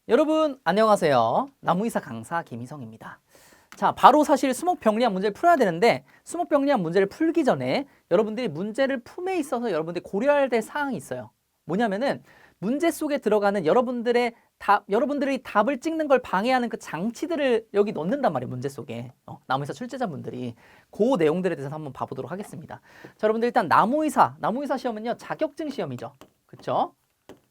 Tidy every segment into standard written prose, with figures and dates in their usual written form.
여러분 안녕하세요. 나무이사 강사 김희성입니다. 자, 바로 사실 수목병리학 문제를 풀어야 되는데 수목병리학 문제를 풀기 전에 여러분들이 문제를 품에 있어서 여러분들이 고려해야 될 사항이 있어요. 뭐냐면은 문제 속에 들어가는 여러분들이 답을 찍는 걸 방해하는 그 장치들을 여기 넣는단 말이에요. 문제 속에. 나무의사 출제자분들이 그 내용들에 대해서 한번 봐보도록 하겠습니다. 자, 여러분들 일단 나무의사 시험은요. 자격증 시험이죠. 그렇죠?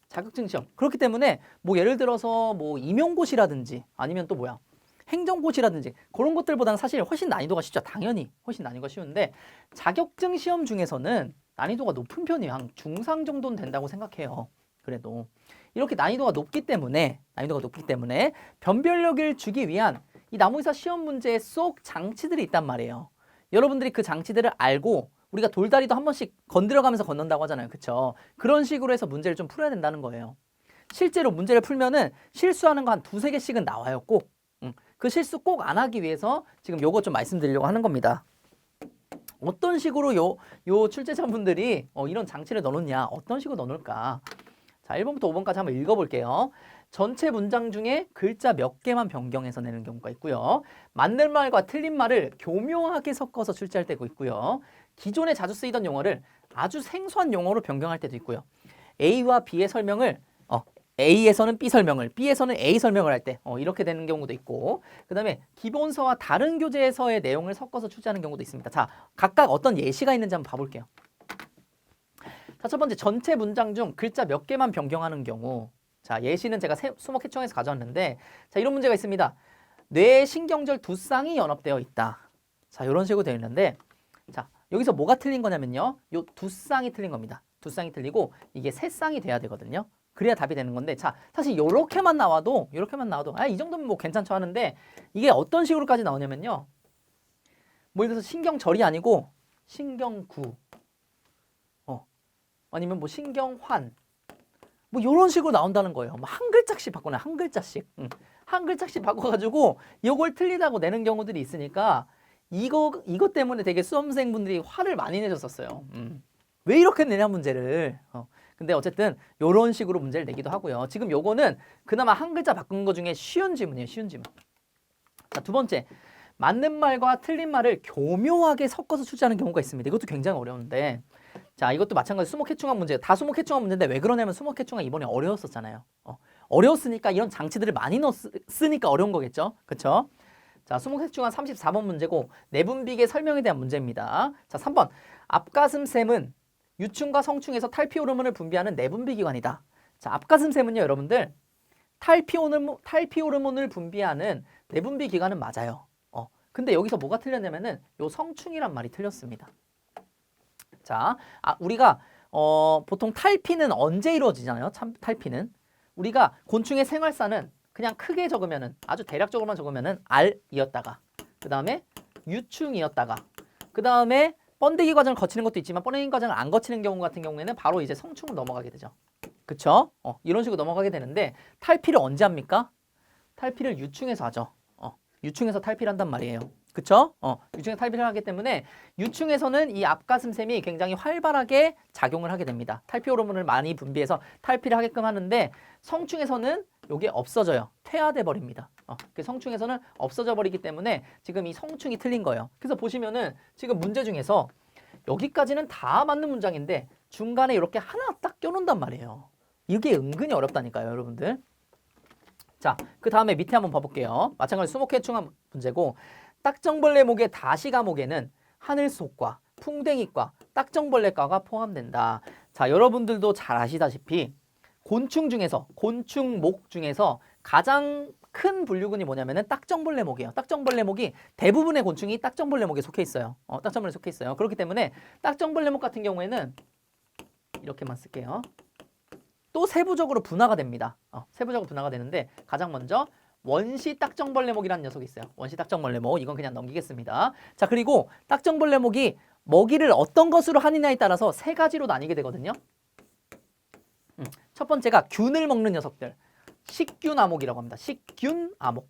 자격증 시험. 그렇기 때문에 뭐 예를 들어서 뭐 임용고시라든지 아니면 또 뭐야? 행정고시라든지 그런 것들보다는 사실 훨씬 난이도가 쉽죠. 당연히 훨씬 난이도가 쉬운데 자격증 시험 중에서는 난이도가 높은 편이에요. 한 중상 정도는 된다고 생각해요. 그래도 이렇게 난이도가 높기 때문에 변별력을 주기 위한 이 나무의사 시험 문제 속 장치들이 있단 말이에요. 여러분들이 그 장치들을 알고 우리가 돌다리도 한 번씩 건드려가면서 건넌다고 하잖아요. 그쵸? 그런 식으로 해서 문제를 좀 풀어야 된다는 거예요. 실제로 문제를 풀면은 실수하는 거 한 두세 개씩은 나와요. 꼭. 그 실수 꼭 안 하기 위해서 지금 요거 좀 말씀드리려고 하는 겁니다. 어떤 식으로 요 출제자분들이 이런 장치를 넣어놓냐? 어떤 식으로 넣어놓을까? 자, 1번부터 5번까지 한번 읽어볼게요. 전체 문장 중에 글자 몇 개만 변경해서 내는 경우가 있고요. 맞는 말과 틀린 말을 교묘하게 섞어서 출제할 때도 있고요. 기존에 자주 쓰이던 용어를 아주 생소한 용어로 변경할 때도 있고요. A와 B의 설명을 A에서는 B 설명을, B에서는 A 설명을 할 때 이렇게 되는 경우도 있고, 그 다음에 기본서와 다른 교재에서의 내용을 섞어서 출제하는 경우도 있습니다. 자, 각각 어떤 예시가 있는지 한번 봐볼게요. 자, 첫 번째 전체 문장 중 글자 몇 개만 변경하는 경우. 자, 예시는 제가 수목해청에서 가져왔는데, 자, 이런 문제가 있습니다. 뇌 신경절 두 쌍이 연합되어 있다. 자, 이런 식으로 되어 있는데, 자, 여기서 뭐가 틀린 거냐면요. 요 두 쌍이 틀린 겁니다. 두 쌍이 틀리고 이게 세 쌍이 돼야 되거든요. 그래야 답이 되는 건데, 자, 사실 요렇게만 나와도 이 정도면 뭐 괜찮죠 하는데, 이게 어떤 식으로까지 나오냐면요. 뭐 예를 들어서 신경절이 아니고 신경구, 아니면 뭐 신경환, 뭐 이런 식으로 나온다는 거예요. 뭐 한 글자씩 바꾸나, 한 글자씩. 한 글자씩 바꿔가지고 이걸 틀리다고 내는 경우들이 있으니까 이것 때문에 되게 수험생분들이 화를 많이 내셨었어요. 왜 이렇게 내냐 문제를. 근데 어쨌든 이런 식으로 문제를 내기도 하고요. 지금 요거는 그나마 한 글자 바꾼 거 중에 쉬운 질문이에요. 쉬운 질문. 자, 두 번째. 맞는 말과 틀린 말을 교묘하게 섞어서 출제하는 경우가 있습니다. 이것도 굉장히 어려운데, 자, 이것도 마찬가지 수목해충학 문제. 다 수목해충학 문제인데 왜 그러냐면 수목해충학 이번에 어려웠었잖아요. 어려웠으니까 이런 장치들을 많이 넣었으니까 어려운 거겠죠. 그쵸? 자, 수목해충학 34번 문제고 내분비계 설명에 대한 문제입니다. 자, 3번. 앞가슴샘은 유충과 성충에서 탈피 호르몬을 분비하는 내분비 기관이다. 자, 앞가슴샘은요, 여러분들 탈피 호르몬을 분비하는 내분비 기관은 맞아요. 근데 여기서 뭐가 틀렸냐면은 요 성충이란 말이 틀렸습니다. 자, 우리가 보통 탈피는 언제 이루어지잖아요. 탈피는 우리가 곤충의 생활사는 그냥 크게 적으면은 아주 대략적으로만 적으면은 R이었다가 그 다음에 유충이었다가 그 다음에 번데기 과정을 거치는 것도 있지만 번데기 과정을 안 거치는 경우 같은 경우에는 바로 이제 성충으로 넘어가게 되죠. 그쵸? 이런 식으로 넘어가게 되는데 탈피를 언제 합니까? 탈피를 유충에서 하죠. 유충에서 탈피를 한단 말이에요. 그쵸? 유충에서 탈피를 하기 때문에 유충에서는 이 앞가슴샘이 굉장히 활발하게 작용을 하게 됩니다. 탈피 호르몬을 많이 분비해서 탈피를 하게끔 하는데 성충에서는 이게 없어져요. 퇴화돼 버립니다. 그 성충에서는 없어져 버리기 때문에 지금 이 성충이 틀린 거예요. 그래서 보시면은 지금 문제 중에서 여기까지는 다 맞는 문장인데 중간에 이렇게 하나 딱 껴놓는단 말이에요. 이게 은근히 어렵다니까요, 여러분들. 자, 그 다음에 밑에 한번 봐볼게요. 마찬가지로 수목해충학 문제고 딱정벌레목의 다시가목에는 하늘속과 풍뎅이과 딱정벌레과가 포함된다. 자, 여러분들도 잘 아시다시피 곤충목 중에서 가장 큰 분류군이 뭐냐면은 딱정벌레목이에요. 딱정벌레목이 대부분의 곤충이 딱정벌레목에 속해 있어요. 딱정벌레에 속해 있어요. 그렇기 때문에 딱정벌레목 같은 경우에는 이렇게만 쓸게요. 또 세부적으로 분화가 됩니다. 세부적으로 분화가 되는데 가장 먼저 원시 딱정벌레목이라는 녀석이 있어요. 원시 딱정벌레목. 이건 그냥 넘기겠습니다. 자, 그리고 딱정벌레목이 먹이를 어떤 것으로 하느냐에 따라서 세 가지로 나뉘게 되거든요. 첫 번째가 균을 먹는 녀석들. 식균아목이라고 합니다. 식균아목.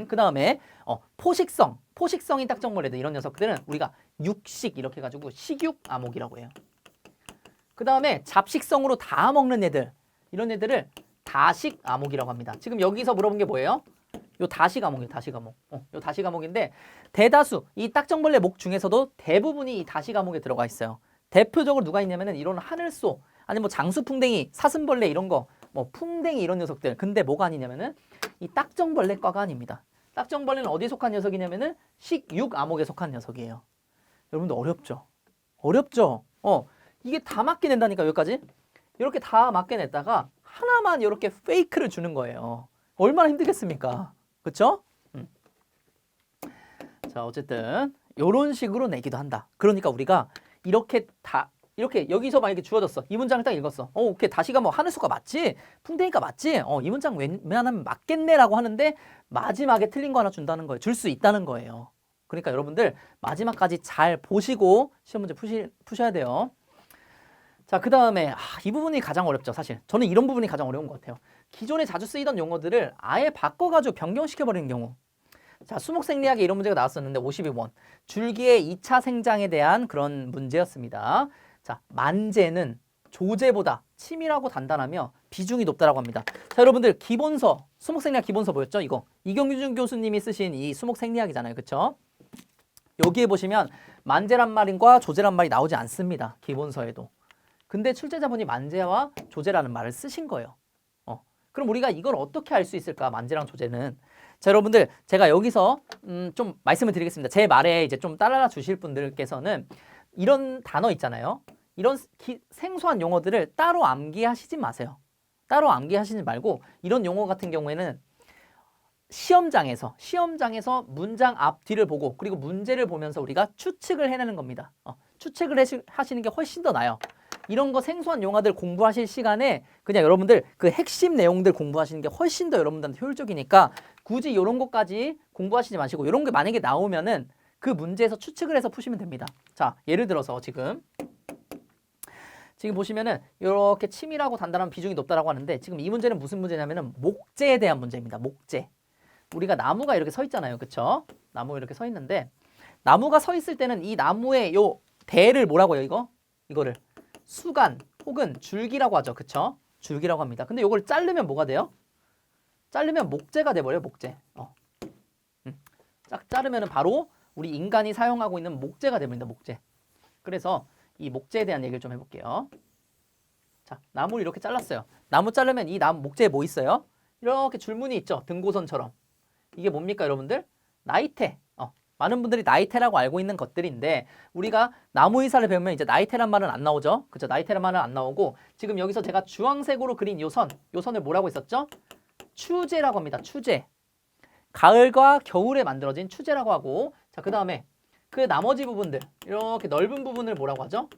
그 다음에 포식성인 딱정벌레들 이런 녀석들은 우리가 육식 이렇게 해가지고 식육아목이라고 해요. 그 다음에 잡식성으로 다 먹는 애들 이런 애들을 다식 암흑이라고 합니다. 지금 여기서 물어본 게 뭐예요? 요 다식 암흑이에요. 다식 암흑. 요 다식 암흑인데 대다수 이 딱정벌레 목 중에서도 대부분이 이 다식 암흑에 들어가 있어요. 대표적으로 누가 있냐면은 이런 하늘소, 아니 뭐 장수풍뎅이, 사슴벌레 이런 거, 뭐 풍뎅이 이런 녀석들. 근데 뭐가 아니냐면은 이 딱정벌레과가 아닙니다. 딱정벌레는 어디에 속한 녀석이냐면은 식육 암흑에 속한 녀석이에요. 여러분들 어렵죠? 어렵죠? 이게 다 맞게 낸다니까 여기까지. 이렇게 다 맞게 냈다가 하나만 이렇게 페이크를 주는 거예요. 얼마나 힘들겠습니까? 그쵸? 자, 어쨌든 이런 식으로 내기도 한다. 그러니까 우리가 이렇게 여기서 만약에 주어졌어. 이 문장을 딱 읽었어. 오케이. 다시가 뭐 하늘소가 맞지? 풍뎅이가 맞지? 이 문장 웬만하면 맞겠네라고 하는데 마지막에 틀린 거 하나 준다는 거예요. 줄 수 있다는 거예요. 그러니까 여러분들 마지막까지 잘 보시고 시험 문제 푸셔야 돼요. 자, 그 다음에 이 부분이 가장 어렵죠. 사실 저는 이런 부분이 가장 어려운 것 같아요. 기존에 자주 쓰이던 용어들을 아예 바꿔가지고 변경시켜버리는 경우. 자, 수목생리학에 이런 문제가 나왔었는데 52번. 줄기의 2차 생장에 대한 그런 문제였습니다. 자, 만재는 조제보다 치밀하고 단단하며 비중이 높다라고 합니다. 자, 여러분들 기본서, 수목생리학 기본서 보였죠? 이거 이경준 교수님이 쓰신 이 수목생리학이잖아요. 그쵸? 여기에 보시면 만재란 말과 조제란 말이 나오지 않습니다. 기본서에도. 근데 출제자분이 만재와 조제라는 말을 쓰신 거예요. 그럼 우리가 이걸 어떻게 알 수 있을까? 만재랑 조제는. 자, 여러분들 제가 여기서 좀 말씀을 드리겠습니다. 제 말에 이제 좀 따라 주실 분들께서는 이런 단어 있잖아요. 이런 생소한 용어들을 따로 암기하시지 마세요. 따로 암기하시지 말고 이런 용어 같은 경우에는 시험장에서 문장 앞뒤를 보고 그리고 문제를 보면서 우리가 추측을 해내는 겁니다. 추측을 하시는 게 훨씬 더 나아요. 이런 거 생소한 용어들 공부하실 시간에 그냥 여러분들 그 핵심 내용들 공부하시는 게 훨씬 더 여러분들한테 효율적이니까 굳이 이런 것까지 공부하시지 마시고 이런 게 만약에 나오면은 그 문제에서 추측을 해서 푸시면 됩니다. 자, 예를 들어서 지금 보시면은 이렇게 치밀하고 단단한 비중이 높다라고 하는데 지금 이 문제는 무슨 문제냐면은 목재에 대한 문제입니다. 목재. 우리가 나무가 이렇게 서 있잖아요. 그쵸? 나무 이렇게 서 있는데 나무가 서 있을 때는 이 나무의 요 대를 뭐라고 해요? 이거를 수간 혹은 줄기라고 하죠. 그쵸? 줄기라고 합니다. 근데 이걸 자르면 뭐가 돼요? 자르면 목재가 돼버려요. 목재. 딱 자르면 바로 우리 인간이 사용하고 있는 목재가 됩니다. 목재. 그래서 이 목재에 대한 얘기를 좀 해볼게요. 자, 나무를 이렇게 잘랐어요. 나무 자르면 이 나무 목재에 뭐 있어요? 이렇게 줄무늬 있죠. 등고선처럼. 이게 뭡니까 여러분들? 나이테. 많은 분들이 나이테라고 알고 있는 것들인데 우리가 나무의사를 배우면 이제 나이테란 말은 안 나오죠. 그죠? 나이테란 말은 안 나오고 지금 여기서 제가 주황색으로 그린 요 선을 뭐라고 했었죠? 추제라고 합니다. 추제. 가을과 겨울에 만들어진 추제라고 하고 자, 그 다음에 그 나머지 부분들 이렇게 넓은 부분을 뭐라고 하죠?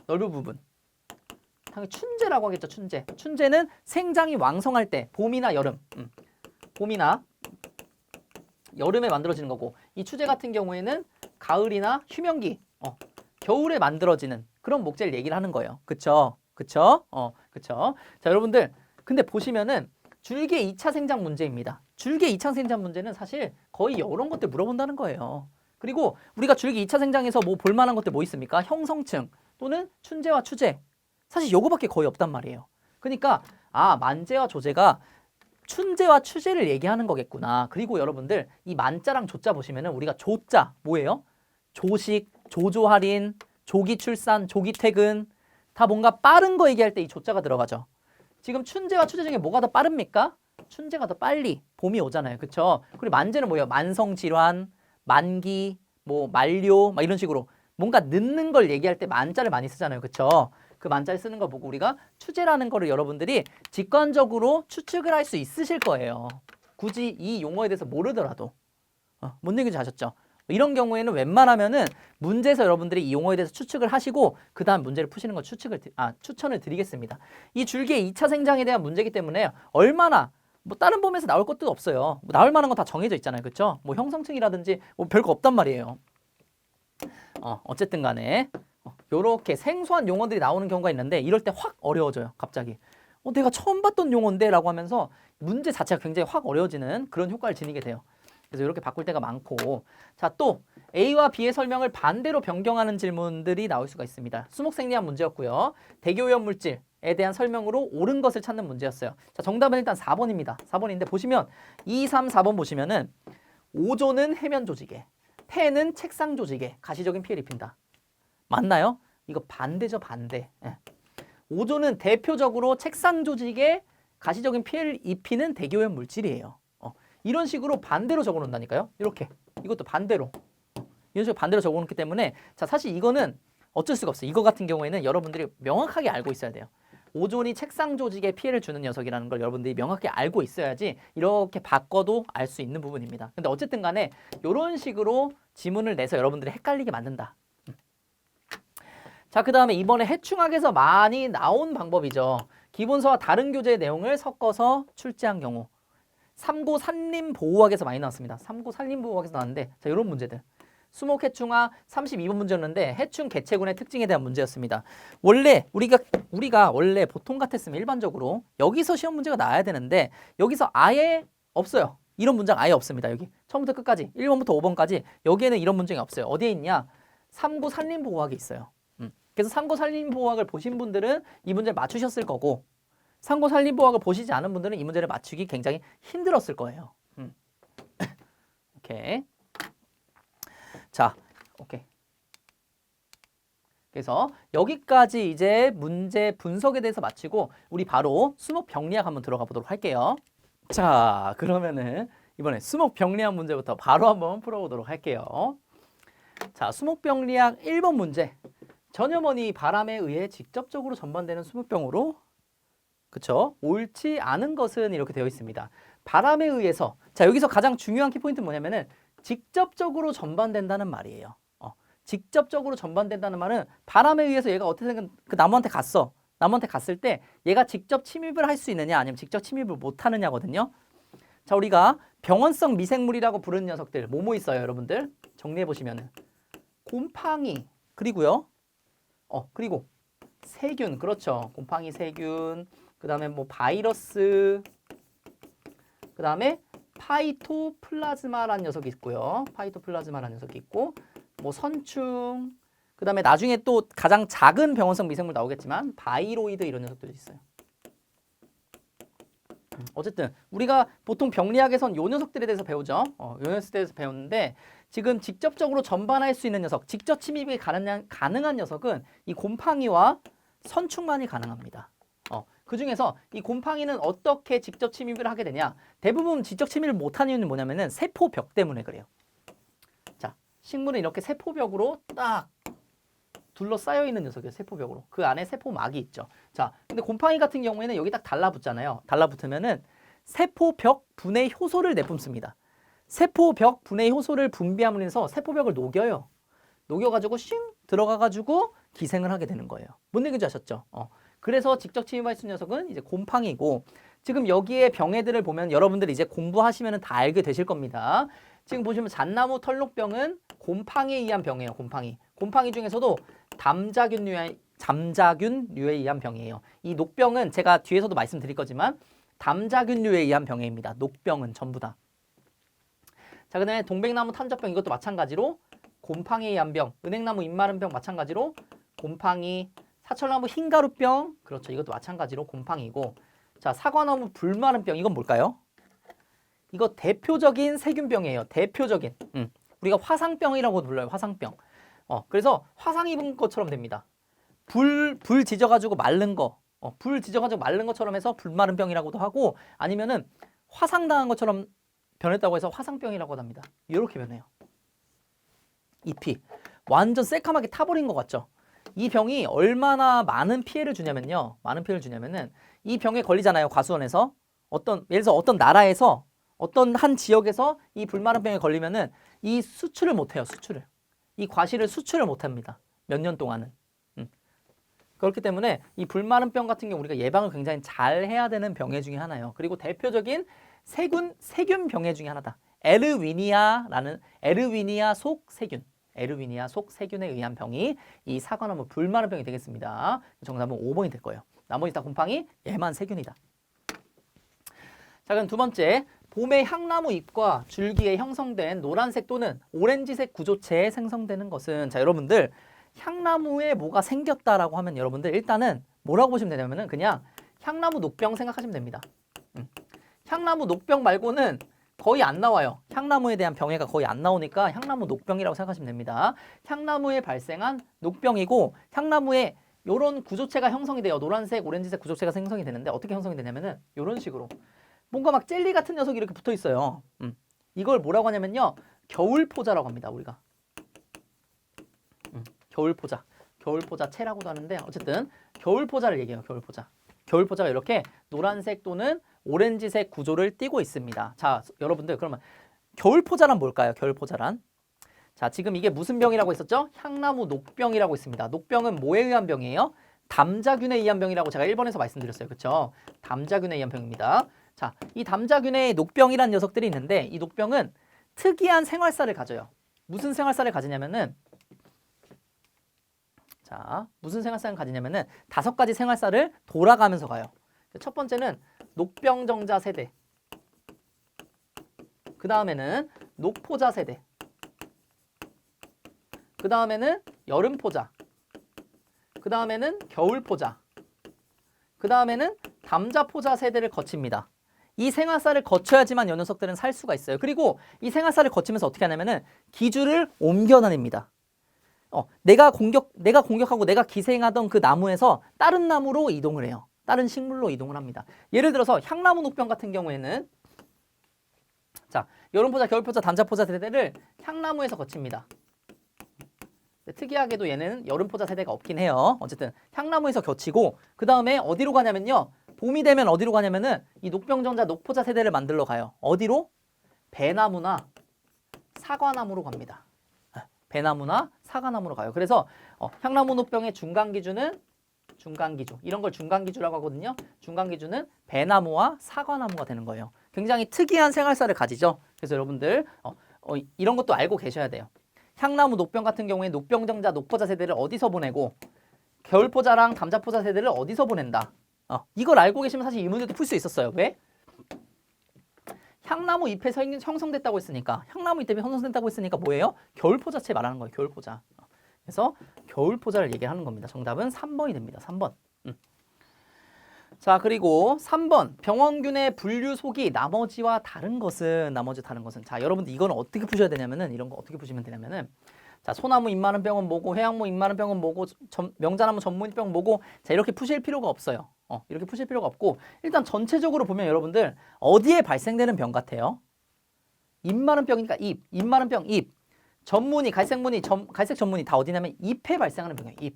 넓은 부분. 당연히 춘제라고 하겠죠. 춘제. 춘제는 생장이 왕성할 때 봄이나 여름. 봄이나 여름에 만들어지는 거고 이 추제 같은 경우에는 가을이나 휴명기, 겨울에 만들어지는 그런 목재를 얘기를 하는 거예요. 그쵸? 그쵸? 그쵸? 자, 여러분들 근데 보시면은 줄기의 2차 생장 문제입니다. 줄기의 2차 생장 문제는 사실 거의 이런 것들 물어본다는 거예요. 그리고 우리가 줄기 2차 생장에서 뭐 볼만한 것들 뭐 있습니까? 형성층 또는 춘제와 추제. 사실 요거밖에 거의 없단 말이에요. 그러니까 만재와 조제가 춘제와 추제를 얘기하는 거겠구나. 그리고 여러분들 이 만자랑 조자 보시면은 우리가 조자 뭐예요? 조식, 조조할인, 조기 출산, 조기 퇴근 다 뭔가 빠른 거 얘기할 때 이 조자가 들어가죠. 지금 춘제와 추제 중에 뭐가 더 빠릅니까? 춘제가 더 빨리 봄이 오잖아요. 그쵸? 그리고 만재는 뭐예요? 만성질환, 만기, 뭐 만료 막 이런 식으로 뭔가 늦는 걸 얘기할 때 만자를 많이 쓰잖아요. 그쵸? 그 만자를 쓰는 거 보고 우리가 추제라는 거를 여러분들이 직관적으로 추측을 할 수 있으실 거예요. 굳이 이 용어에 대해서 모르더라도. 뭔 얘기인지 아셨죠? 이런 경우에는 웬만하면은 문제에서 여러분들이 이 용어에 대해서 추측을 하시고 그 다음 문제를 푸시는 거 추천을 드리겠습니다. 이 줄기의 2차 생장에 대한 문제이기 때문에 얼마나 뭐 다른 범위에서 나올 것도 없어요. 뭐 나올 만한 건 다 정해져 있잖아요. 그렇죠? 뭐 형성층이라든지 뭐 별거 없단 말이에요. 어쨌든 간에 요렇게 생소한 용어들이 나오는 경우가 있는데 이럴 때 확 어려워져요. 갑자기. 내가 처음 봤던 용어인데 라고 하면서 문제 자체가 굉장히 확 어려워지는 그런 효과를 지니게 돼요. 그래서 이렇게 바꿀 때가 많고 자, 또 A와 B의 설명을 반대로 변경하는 질문들이 나올 수가 있습니다. 수목생리학 문제였고요. 대기오염 물질 대한 설명으로 옳은 것을 찾는 문제였어요. 자, 정답은 일단 4번입니다. 4번인데 보시면 2, 3, 4번 보시면은 오존은 해면 조직에, 폐는 책상 조직에 가시적인 피해를 입힌다. 맞나요? 이거 반대죠, 반대. 예. 오존은 대표적으로 책상 조직에 가시적인 피해를 입히는 대기오염 물질이에요. 이런 식으로 반대로 적어놓는다니까요. 이렇게. 이것도 반대로. 이런 식으로 반대로 적어놓기 때문에 자, 사실 이거는 어쩔 수가 없어요. 이거 같은 경우에는 여러분들이 명확하게 알고 있어야 돼요. 오존이 책상 조직에 피해를 주는 녀석이라는 걸 여러분들이 명확히 알고 있어야지 이렇게 바꿔도 알 수 있는 부분입니다. 근데 어쨌든 간에 이런 식으로 지문을 내서 여러분들이 헷갈리게 만든다. 자, 그 다음에 이번에 해충학에서 많이 나온 방법이죠. 기본서와 다른 교재의 내용을 섞어서 출제한 경우. 삼고 산림보호학에서 많이 나왔습니다. 삼고 산림보호학에서 나왔는데 자, 이런 문제들. 수목해충학 32번 문제였는데 해충 개체군의 특징에 대한 문제였습니다. 원래 우리가 원래 보통 같았으면 일반적으로 여기서 시험 문제가 나와야 되는데 여기서 아예 없어요. 이런 문장 아예 없습니다. 여기 처음부터 끝까지 1번부터 5번까지 여기에는 이런 문제가 없어요. 어디에 있냐? 삼고 산림보호학이 있어요. 그래서 삼고 산림보호학을 보신 분들은 이 문제를 맞추셨을 거고 삼고 산림보호학을 보시지 않은 분들은 이 문제를 맞추기 굉장히 힘들었을 거예요. 오케이. 자, 오케이. 그래서 여기까지 이제 문제 분석에 대해서 마치고 우리 바로 수목병리학 한번 들어가 보도록 할게요. 자, 그러면은 이번에 수목병리학 문제부터 바로 한번 풀어보도록 할게요. 자, 수목병리학 1번 문제. 전염원이 바람에 의해 직접적으로 전반되는 수목병으로 그쵸? 옳지 않은 것은 이렇게 되어 있습니다. 바람에 의해서 자, 여기서 가장 중요한 키포인트는 뭐냐면은 직접적으로 전반된다는 말이에요. 직접적으로 전반된다는 말은 바람에 의해서 얘가 어떻게든 그 나무한테 갔어. 나무한테 갔을 때 얘가 직접 침입을 할 수 있느냐 아니면 직접 침입을 못 하느냐거든요. 자, 우리가 병원성 미생물이라고 부르는 녀석들 뭐뭐 있어요, 여러분들? 정리해 보시면은 곰팡이 그리고요. 그리고 세균 그렇죠. 곰팡이 세균 그다음에 뭐 바이러스 그다음에 파이토플라즈마라는 녀석이 있고요. 파이토플라즈마라는 녀석이 있고 뭐 선충 그다음에 나중에 또 가장 작은 병원성 미생물 나오겠지만 바이로이드 이런 녀석들이 있어요. 어쨌든 우리가 보통 병리학에선 요 녀석들에 대해서 배우죠. 요 녀석들에 대해서 배웠는데 지금 직접적으로 전반할 수 있는 녀석, 직접 침입이 가능한 녀석은 이 곰팡이와 선충만이 가능합니다. 그 중에서 이 곰팡이는 어떻게 직접 침입을 하게 되냐? 대부분 직접 침입을 못하는 이유는 뭐냐면은 세포벽 때문에 그래요. 자, 식물은 이렇게 세포벽으로 딱 둘러싸여 있는 녀석이에요. 세포벽으로. 그 안에 세포막이 있죠. 자, 근데 곰팡이 같은 경우에는 여기 딱 달라붙잖아요. 달라붙으면은 세포벽 분해 효소를 내뿜습니다. 세포벽 분해 효소를 분비함으로 해서 세포벽을 녹여요. 녹여가지고 슝 들어가가지고 기생을 하게 되는 거예요. 뭔 얘기인지 아셨죠? 그래서 직접 침입할 수 있는 녀석은 이제 곰팡이고 지금 여기에 병해들을 보면 여러분들 이제 공부하시면 다 알게 되실 겁니다. 지금 보시면 잣나무 털녹병은 곰팡이에 의한 병이에요. 곰팡이 중에서도 잠자균류에 의한 병이에요. 이 녹병은 제가 뒤에서도 말씀드릴 거지만 담자균류에 의한 병해입니다. 녹병은 전부 다. 자, 그다음에 동백나무 탄저병 이것도 마찬가지로 곰팡이에 의한 병, 은행나무 잎마른병 마찬가지로 곰팡이, 사철나무 흰가루병 그렇죠. 이것도 마찬가지로 곰팡이고 자, 사과나무 불마른병 이건 뭘까요? 이거 대표적인 세균병이에요. 대표적인. 우리가 화상병이라고 불러요. 화상병. 그래서 화상 입은 것처럼 됩니다. 불 지져가지고 마른 거. 불 지져가지고 마른 것처럼 해서 불마른병이라고도 하고 아니면은 화상당한 것처럼 변했다고 해서 화상병이라고 합니다. 이렇게 변해요. 잎이 완전 새까맣게 타버린 것 같죠? 이 병이 얼마나 많은 피해를 주냐면요. 이 병에 걸리잖아요. 과수원에서. 예를 들어서 어떤 나라에서 어떤 한 지역에서 이 불마른병에 걸리면은 이 수출을 못 해요. 이 과실을 수출을 못 합니다. 몇 년 동안은. 그렇기 때문에 이 불마른병 같은 경우 우리가 예방을 굉장히 잘 해야 되는 병해 중에 하나예요. 그리고 대표적인 세균 병해 중에 하나다. 에르위니아 속 세균에 의한 병이 이 사과나무 불마른병이 되겠습니다. 정답은 5번이 될 거예요. 나머지 다 곰팡이, 얘만 세균이다. 자, 그럼 두 번째. 봄에 향나무 잎과 줄기에 형성된 노란색 또는 오렌지색 구조체에 생성되는 것은 자, 여러분들 향나무에 뭐가 생겼다라고 하면 여러분들 일단은 뭐라고 보시면 되냐면은 그냥 향나무 녹병 생각하시면 됩니다. 향나무 녹병 말고는 거의 안 나와요. 향나무에 대한 병해가 거의 안 나오니까 향나무 녹병이라고 생각하시면 됩니다. 향나무에 발생한 녹병이고 향나무에 이런 구조체가 형성이 돼요. 노란색, 오렌지색 구조체가 생성이 되는데 어떻게 형성이 되냐면은 이런 식으로 뭔가 막 젤리 같은 녀석이 이렇게 붙어 있어요. 이걸 뭐라고 하냐면요. 겨울포자라고 합니다. 우리가. 겨울포자. 겨울포자체라고도 하는데 어쨌든 겨울포자를 얘기해요. 겨울포자. 겨울포자가 이렇게 노란색 또는 오렌지색 구조를 띠고 있습니다. 자, 여러분들 그러면 겨울포자란 뭘까요? 겨울포자란. 자, 지금 이게 무슨 병이라고 했었죠? 향나무 녹병이라고 있습니다. 녹병은 뭐에 의한 병이에요? 담자균에 의한 병이라고 제가 1번에서 말씀드렸어요. 그렇죠? 담자균에 의한 병입니다. 자, 이 담자균의 녹병이라는 녀석들이 있는데 이 녹병은 특이한 생활사를 가져요. 무슨 생활사를 가지냐면은 자, 무슨 생활사를 가지냐면은 5가지 생활사를 돌아가면서 가요. 첫 번째는 녹병정자 세대. 그 다음에는 녹포자 세대. 그 다음에는 여름포자. 그 다음에는 겨울포자. 그 다음에는 담자포자 세대를 거칩니다. 이 생활사를 거쳐야지만 이 녀석들은 살 수가 있어요. 그리고 이 생활사를 거치면서 어떻게 하냐면은 기주를 옮겨 다닙니다. 내가 공격하고 내가 기생하던 그 나무에서 다른 나무로 이동을 해요. 다른 식물로 이동을 합니다. 예를 들어서 향나무 녹병 같은 경우에는 자, 여름포자, 겨울포자, 담자포자 세대를 향나무에서 거칩니다. 특이하게도 얘는 여름포자 세대가 없긴 해요. 어쨌든 향나무에서 거치고 그 다음에 어디로 가냐면요. 봄이 되면 어디로 가냐면은 이 녹병정자, 녹포자 세대를 만들러 가요. 어디로? 배나무나 사과나무로 갑니다. 배나무나 사과나무로 가요. 그래서 향나무 녹병의 중간기주는 중간기주. 이런 걸 중간기주라고 하거든요. 중간기주는 배나무와 사과나무가 되는 거예요. 굉장히 특이한 생활사를 가지죠. 그래서 여러분들 이런 것도 알고 계셔야 돼요. 향나무 녹병 같은 경우에 녹병정자, 녹포자 세대를 어디서 보내고 겨울포자랑 담자포자 세대를 어디서 보낸다. 이걸 알고 계시면 사실 이 문제도 풀 수 있었어요. 왜? 향나무 잎에서 형성됐다고 했으니까 향나무 잎에 형성됐다고 했으니까 뭐예요? 겨울포자체 말하는 거예요. 겨울포자. 그래서 겨울포자를 얘기하는 겁니다. 정답은 3번이 됩니다. 3번. 자, 그리고 3번 병원균의 분류 속이 나머지와 다른 것은 자, 여러분들 이건 어떻게 푸셔야 되냐면은 이런 거 어떻게 푸시면 되냐면은 자, 소나무 잎 많은 병은 뭐고 해양무 잎 많은 병은 뭐고 명자나무 전문병 뭐고 자, 이렇게 푸실 필요가 없어요. 이렇게 푸실 필요가 없고 일단 전체적으로 보면 여러분들 어디에 발생되는 병 같아요? 잎 많은 병이니까 잎 많은 병 잎. 전무늬, 갈색 전무늬 다 어디냐면 잎에 발생하는 병이에요.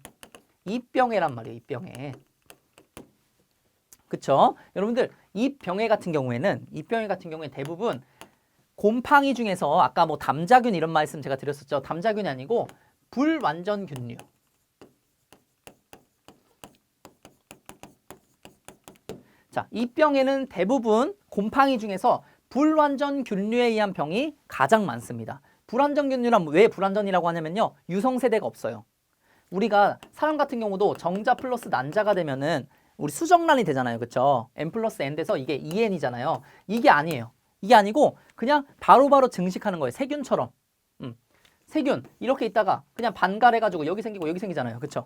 잎병해란 말이에요. 잎병해. 그쵸? 여러분들 잎병해 같은 경우에는 대부분 곰팡이 중에서 아까 뭐 담자균 이런 말씀 제가 드렸었죠. 담자균이 아니고 불완전균류. 자, 잎병에는 대부분 곰팡이 중에서 불완전균류에 의한 병이 가장 많습니다. 불완전균류란 왜 불완전이라고 하냐면요. 유성세대가 없어요. 우리가 사람 같은 경우도 정자 플러스 난자가 되면은 우리 수정란이 되잖아요. 그쵸? n 플러스 n 돼서 이게 2n이잖아요. 이게 아니에요. 이게 아니고 그냥 바로바로 증식하는 거예요. 세균처럼. 세균 이렇게 있다가 그냥 반갈해가지고 여기 생기고 여기 생기잖아요. 그쵸?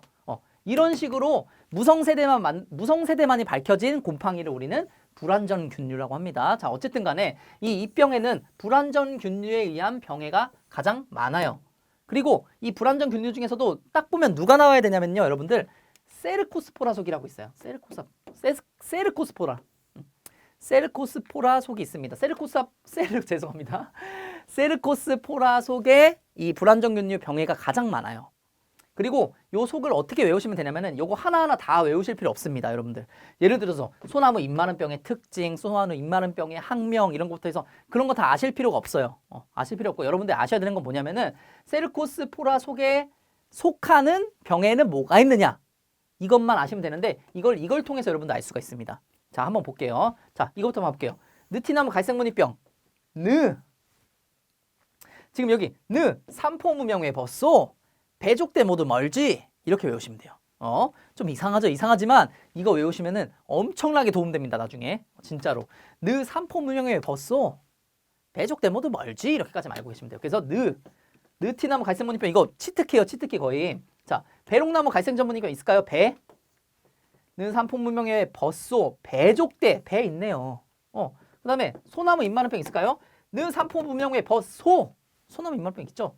이런 식으로 무성세대만이 밝혀진 곰팡이를 우리는 불완전균류라고 합니다. 자, 어쨌든 간에 이 잎병에는 불완전균류에 의한 병해가 가장 많아요. 그리고 이 불완전균류 중에서도 딱 보면 누가 나와야 되냐면요. 여러분들 세르코스포라 속이라고 있어요. 세르코스포라 속이 있습니다. 세르코스포라 속에 이 불완전균류 병해가 가장 많아요. 그리고 요 속을 어떻게 외우시면 되냐면은 요거 하나하나 다 외우실 필요 없습니다, 여러분들. 예를 들어서 소나무 잎 많은 병의 특징, 소나무 잎 많은 병의 학명 이런 것부터 해서 그런 거 다 아실 필요가 없어요. 아실 필요 없고 여러분들 아셔야 되는 건 뭐냐면은 세르코스포라 속에 속하는 병에는 뭐가 있느냐 이것만 아시면 되는데 이걸 통해서 여러분들 알 수가 있습니다. 자, 한번 볼게요. 자, 이것부터 한번 볼게요. 느티나무 갈색무늬병 지금 여기 삼포무명의 벗소 배족대 모두 멀지 이렇게 외우시면 돼요. 좀 이상하죠? 이상하지만 이거 외우시면은 엄청나게 도움됩니다. 나중에 진짜로 삼포무명의 벗소 배족대 모두 멀지 이렇게까지 알고 계시면 돼요. 그래서 느티나무 갈색무늬병 이거 치트키예요. 치트키 거의. 자, 배롱나무 갈색 전무늬병 있을까요? 는 산포무명의 벗소, 배족대, 배 있네요. 그 다음에 소나무 입마름병 있을까요? 는 산포무명의 벗소, 소나무 입마름병 있죠?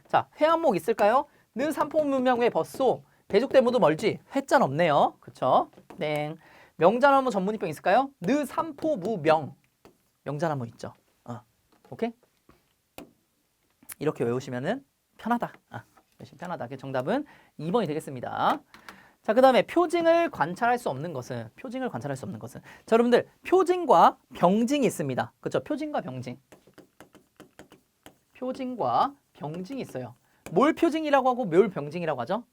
자, 회한목 있을까요? 는 산포무명의 벗소, 배족대 모두 멀지? 회자는 없네요. 그쵸? 땡. 명자나무 전문이병 있을까요? 느 산포무명. 명자나무 있죠? 오케이? 이렇게 외우시면은 편하다. 편하다. 정답은 2번이 되겠습니다. 자, 그 다음에 표징을 관찰할 수 없는 것은, 자, 여러분들 표징과 병징이 있습니다. 그렇죠? 표징과 병징이 있어요. 뭘 표징이라고 하고 뭘 병징이라고 하죠?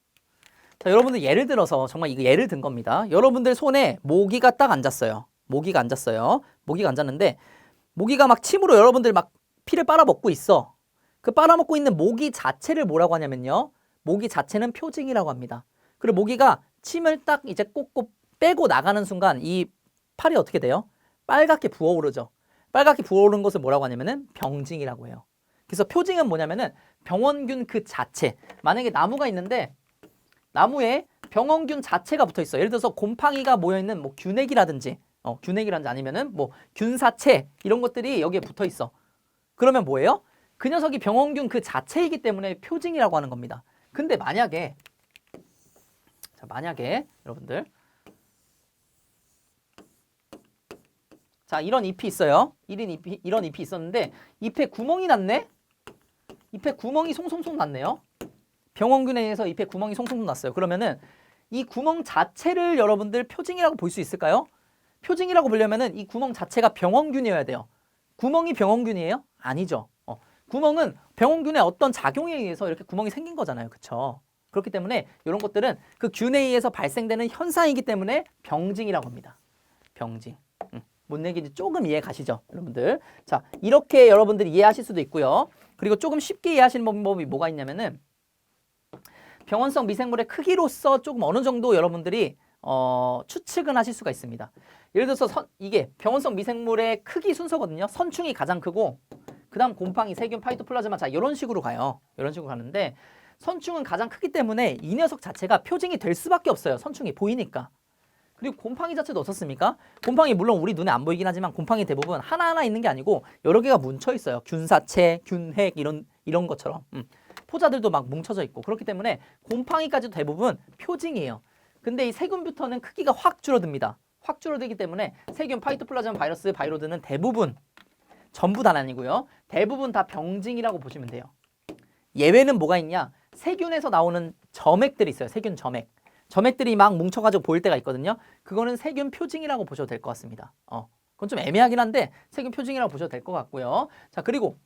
자, 여러분들 예를 들어서 정말 이거 예를 든 겁니다. 여러분들 손에 모기가 딱 앉았어요. 모기가 앉았는데 모기가 막 침으로 여러분들 막 피를 빨아먹고 있어. 그 빨아먹고 있는 모기 자체를 뭐라고 하냐면요. 모기 자체는 표징이라고 합니다. 그리고 모기가 침을 딱 이제 꼭꼭 빼고 나가는 순간 이 팔이 어떻게 돼요? 빨갛게 부어오르죠. 빨갛게 부어오르는 것을 뭐라고 하냐면은 병징이라고 해요. 그래서 표징은 뭐냐면은 병원균 그 자체. 만약에 나무가 있는데 나무에 병원균 자체가 붙어 있어. 예를 들어서 곰팡이가 모여 있는 뭐 균핵이라든지 아니면은 뭐 균사체 이런 것들이 여기에 붙어 있어. 그러면 뭐예요? 그 녀석이 병원균 그 자체이기 때문에 표징이라고 하는 겁니다. 근데 만약에 여러분들 자, 이런 잎이 있어요. 이런 잎이 있었는데 잎에 구멍이 났네. 잎에 구멍이 송송송 났네요. 병원균에 의해서 잎에 구멍이 송송송 났어요. 그러면은 이 구멍 자체를 여러분들 표징이라고 볼 수 있을까요? 표징이라고 보려면은 이 구멍 자체가 병원균이어야 돼요. 구멍이 병원균이에요? 아니죠. 구멍은 병원균의 어떤 작용에 의해서 이렇게 구멍이 생긴 거잖아요. 그렇죠? 그렇기 때문에 이런 것들은 그 균에 의해서 발생되는 현상이기 때문에 병징이라고 합니다. 병징. 뭔 얘기인지 조금 이해 가시죠, 여러분들? 자, 이렇게 여러분들이 이해하실 수도 있고요. 그리고 조금 쉽게 이해하시는 방법이 뭐가 있냐면은 병원성 미생물의 크기로서 조금 어느 정도 여러분들이 추측은 하실 수가 있습니다. 예를 들어서 이게 병원성 미생물의 크기 순서거든요. 선충이 가장 크고 그 다음 곰팡이, 세균, 파이토플라즈마, 자, 이런 식으로 가요. 이런 식으로 가는데 선충은 가장 크기 때문에 이 녀석 자체가 표징이 될 수밖에 없어요. 선충이 보이니까. 그리고 곰팡이 자체도 어떻습니까? 곰팡이 물론 우리 눈에 안 보이긴 하지만 곰팡이 대부분 하나하나 있는 게 아니고 여러 개가 뭉쳐 있어요. 균사체, 균핵 이런 것처럼. 포자들도 막 뭉쳐져 있고 그렇기 때문에 곰팡이까지도 대부분 표징이에요. 근데 이 세균부터는 크기가 확 줄어듭니다. 확 줄어들기 때문에 세균, 파이토플라즈마 바이러스, 바이로드는 대부분 전부 다는 아니고요. 대부분 다 병징이라고 보시면 돼요. 예외는 뭐가 있냐? 세균에서 나오는 점액들이 있어요. 세균 점액. 점액들이 막 뭉쳐가지고 보일 때가 있거든요. 그거는 세균 표징이라고 보셔도 될 것 같습니다. 그건 좀 애매하긴 한데 세균 표징이라고 보셔도 될 것 같고요. 자, 그리고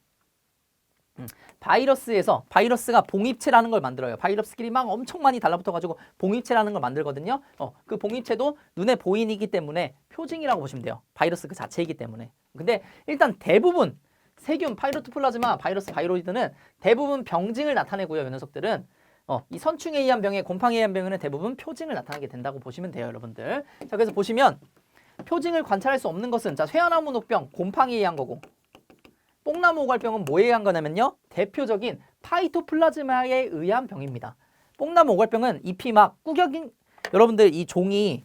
바이러스가 봉입체라는 걸 만들어요. 바이러스끼리 막 엄청 많이 달라붙어가지고 봉입체라는 걸 만들거든요. 그 봉입체도 눈에 보이기 때문에 표징이라고 보시면 돼요. 바이러스 그 자체이기 때문에. 근데 일단 대부분 세균, 파이로토플라즈마, 바이러스, 바이로이드는 대부분 병징을 나타내고요. 이 녀석들은 이 선충에 의한 병에 곰팡이에 의한 병에는 대부분 표징을 나타내게 된다고 보시면 돼요, 여러분들. 자, 그래서 보시면 표징을 관찰할 수 없는 것은 자, 쇠화나무 녹병, 곰팡이에 의한 거고 뽕나무 오갈병은 뭐에 의한 거냐면요. 대표적인 파이토플라즈마에 의한 병입니다. 뽕나무 오갈병은 잎이 막 여러분들 이 종이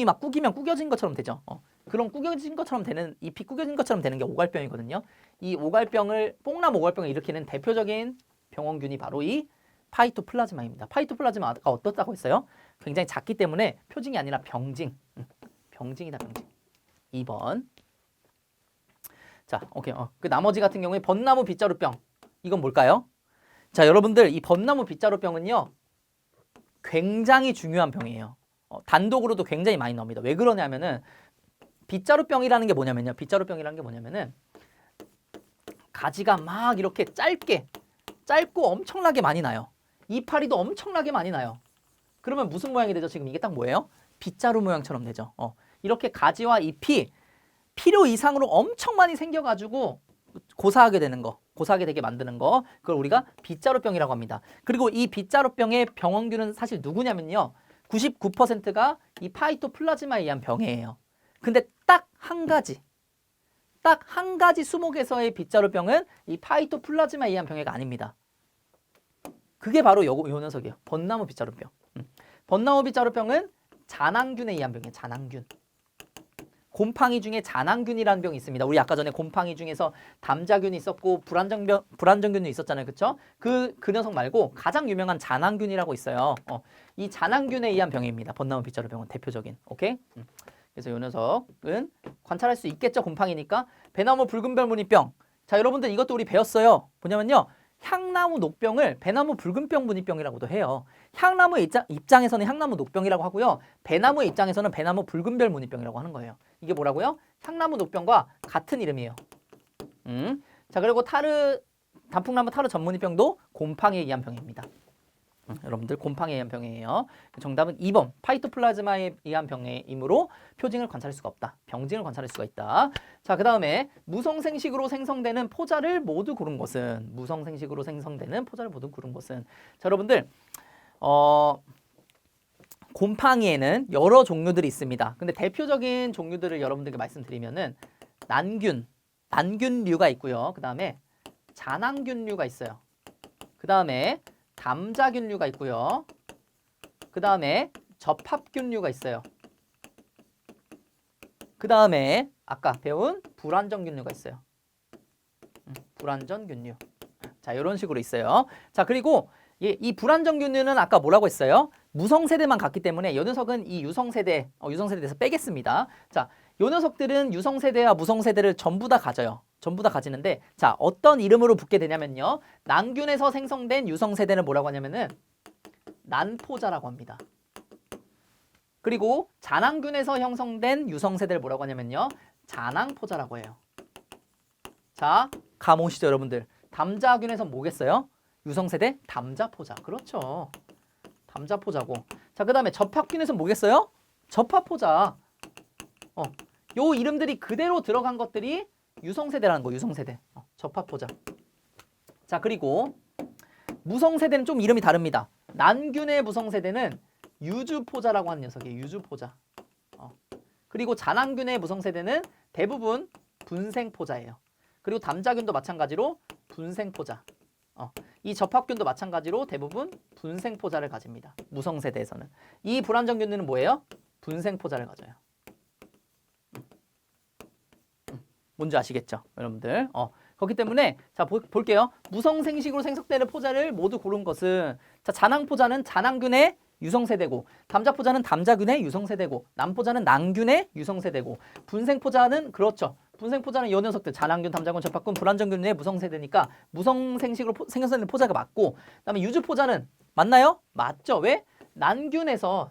막 구기면 구겨진 것처럼 되죠. 그런 구겨진 것처럼 되는 잎이 구겨진 것처럼 되는 게 오갈병이거든요. 이 뽕나무 오갈병을 일으키는 대표적인 병원균이 바로 이 파이토플라즈마입니다. 파이토플라즈마가 어떻다고 했어요? 굉장히 작기 때문에 표징이 아니라 병징. 병징이다, 병징. 2번. 자, 오케이. 그 나머지 같은 경우에 벚나무 빗자루병. 이건 뭘까요? 자, 여러분들 이 벚나무 빗자루병은요. 굉장히 중요한 병이에요. 단독으로도 굉장히 많이 나옵니다. 왜 그러냐면은 빗자루병이라는 게 뭐냐면요. 가지가 막 이렇게 짧고 엄청나게 많이 나요. 이파리도 엄청나게 많이 나요. 그러면 무슨 모양이 되죠? 지금 이게 딱 뭐예요? 빗자루 모양처럼 되죠. 이렇게 가지와 잎이 필요 이상으로 엄청 많이 생겨가지고 고사하게 되게 만드는 거, 그걸 우리가 빗자루병이라고 합니다. 그리고 이 빗자루병의 병원균은 사실 누구냐면요. 99%가 이 파이토플라즈마에 의한 병이에요. 근데 딱 한 가지 수목에서의 빗자루병은 이 파이토플라즈마에 의한 병해가 아닙니다. 그게 바로 요 녀석이에요. 벚나무 빗자루병. 벚나무 빗자루병은 잔항균에 의한 병이에요. 잔항균. 곰팡이 중에 잔항균이라는 병이 있습니다. 우리 아까 전에 곰팡이 중에서 담자균이 있었고 불안정균이 있었잖아요. 그렇죠? 그 녀석 말고 가장 유명한 잔항균이라고 있어요. 이 잔항균에 의한 병입니다. 벚나무 빗자루 병은 대표적인. 오케이? 그래서 이 녀석은 관찰할 수 있겠죠. 곰팡이니까. 배나무 붉은별 무늬병. 자, 여러분들 이것도 우리 배웠어요. 뭐냐면요. 향나무 녹병을 배나무 붉은병 무늬병이라고도 해요. 향나무의 입장에서는 향나무 녹병이라고 하고요. 배나무의 입장에서는 배나무 붉은별 무늬병이라고 하는 거예요. 이게 뭐라고요? 향나무 녹병과 같은 이름이에요. 자, 그리고 단풍나무 타르 전무늬병도 곰팡이에 의한 병입니다. 여러분들 곰팡이에 의한 병이에요. 정답은 2번 파이토플라즈마에 의한 병이므로 표징을 관찰할 수가 없다. 병징을 관찰할 수가 있다. 자, 그 다음에 무성생식으로 생성되는 포자를 모두 고른 것은 무성생식으로 생성되는 포자를 모두 고른 것은 자, 여러분들 곰팡이에는 여러 종류들이 있습니다. 근데 대표적인 종류들을 여러분들께 말씀드리면은 난균류가 있고요. 그 다음에 잔항균류가 있어요. 그 다음에 담자균류가 있고요. 그 다음에 접합균류가 있어요. 그 다음에 아까 배운 불완전균류가 있어요. 불완전균류. 자, 이런 식으로 있어요. 자, 그리고 이 불완전균류는 아까 뭐라고 했어요? 무성세대만 갔기 때문에 이 녀석은 이 유성세대에서 빼겠습니다. 자, 이 녀석들은 유성세대와 무성세대를 전부 다 가져요. 전부 다 가지는데 자, 어떤 이름으로 붙게 되냐면요. 난균에서 생성된 유성세대는 뭐라고 하냐면은 난포자라고 합니다. 그리고 잔항균에서 형성된 유성세대를 뭐라고 하냐면요. 잔항포자라고 해요. 자, 감 오시죠, 여러분들. 담자균에서 뭐겠어요? 유성세대 담자포자. 그렇죠. 담자포자고. 자, 그 다음에 접합균에서 뭐겠어요? 접합포자. 요 이름들이 그대로 들어간 것들이 유성세대라는 거, 유성세대. 접합포자. 자, 그리고 무성세대는 좀 이름이 다릅니다. 난균의 무성세대는 유주포자라고 하는 녀석이에요. 유주포자. 그리고 잔항균의 무성세대는 대부분 분생포자예요. 그리고 담자균도 마찬가지로 분생포자. 이 접합균도 마찬가지로 대부분 분생포자를 가집니다. 무성세대에서는. 이 불완전균들은 뭐예요? 분생포자를 가져요. 뭔지 아시겠죠? 여러분들. 그렇기 때문에 자 볼게요. 무성생식으로 생성되는 포자를 모두 고른 것은 자, 잔항포자는 잔항균의 유성세대고 담자포자는 담자균의 유성세대고 난포자는 난균의 유성세대고 분생포자는 그렇죠. 분생포자는 이 녀석들 잔항균, 담자균, 접합균, 불완전균의 무성세대니까 무성생식으로 생성되는 포자가 맞고 그다음에 유주포자는 맞나요? 맞죠. 왜? 난균에서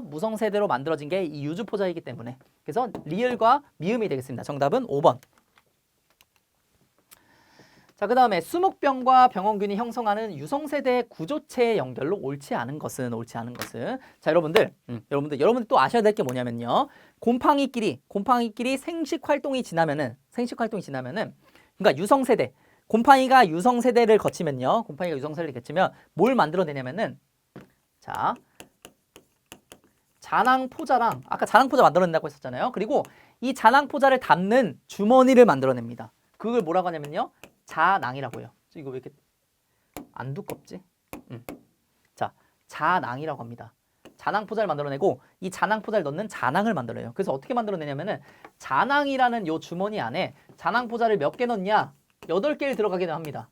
무성세대로 만들어진 게 이 유주포자이기 때문에 그래서 리을과 미음이 되겠습니다. 정답은 5번. 자, 그 다음에 수목병과 병원균이 형성하는 유성세대 구조체의 연결로 옳지 않은 것은 자, 여러분들 또 아셔야 될 게 뭐냐면요. 곰팡이끼리 생식 활동이 지나면은 그러니까 유성세대 곰팡이가 유성세대를 거치면 뭘 만들어내냐면은 자, 잔항포자랑 아까 잔항포자 만들어낸다고 했었잖아요. 그리고 이 잔항포자를 담는 주머니를 만들어냅니다. 그걸 뭐라고 하냐면요. 잔항이라고 해요. 이거 왜 이렇게 안 두껍지? 자, 잔항이라고 합니다. 잔항포자를 만들어내고 이 잔항포자를 넣는 잔항을 만들어요. 그래서 어떻게 만들어내냐면은 잔항이라는 요 주머니 안에 잔항포자를 몇 개 넣냐? 8개를 들어가게 합니다.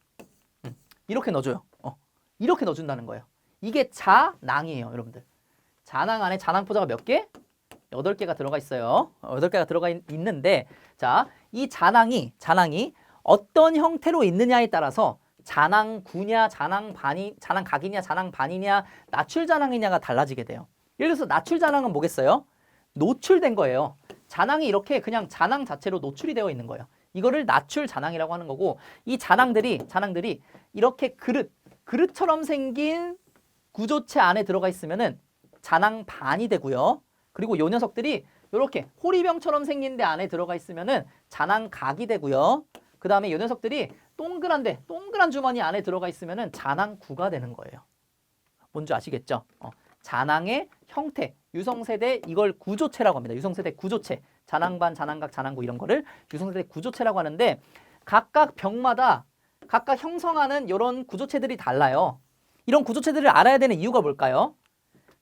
이렇게 넣어줘요. 이렇게 넣어준다는 거예요. 이게 잔항이에요, 여러분들. 잔항 안에 잔항포자가 몇 개? 8개가 들어가 있어요. 8개가 들어가 있는데 자, 이 잔항이 어떤 형태로 있느냐에 따라서 잔항구냐, 잔항각이냐, 잔항반이냐, 나출잔항이냐가 달라지게 돼요. 예를 들어서 나출잔항은 뭐겠어요? 노출된 거예요. 잔항이 이렇게 그냥 잔항 자체로 노출이 되어 있는 거예요. 이거를 나출잔항이라고 하는 거고 이 잔항들이 이렇게 그릇처럼 생긴 구조체 안에 들어가 있으면은 잔항반이 되고요. 그리고 요 녀석들이 이렇게 호리병처럼 생긴 데 안에 들어가 있으면은 잔항각이 되고요. 그 다음에 요 녀석들이 동그란 주머니 안에 들어가 있으면은 잔항구가 되는 거예요. 뭔지 아시겠죠? 잔항의 형태, 유성세대 이걸 구조체라고 합니다. 유성세대 구조체, 잔항반, 잔항각, 잔항구 이런 거를 유성세대 구조체라고 하는데 각각 병마다 각각 형성하는 이런 구조체들이 달라요. 이런 구조체들을 알아야 되는 이유가 뭘까요?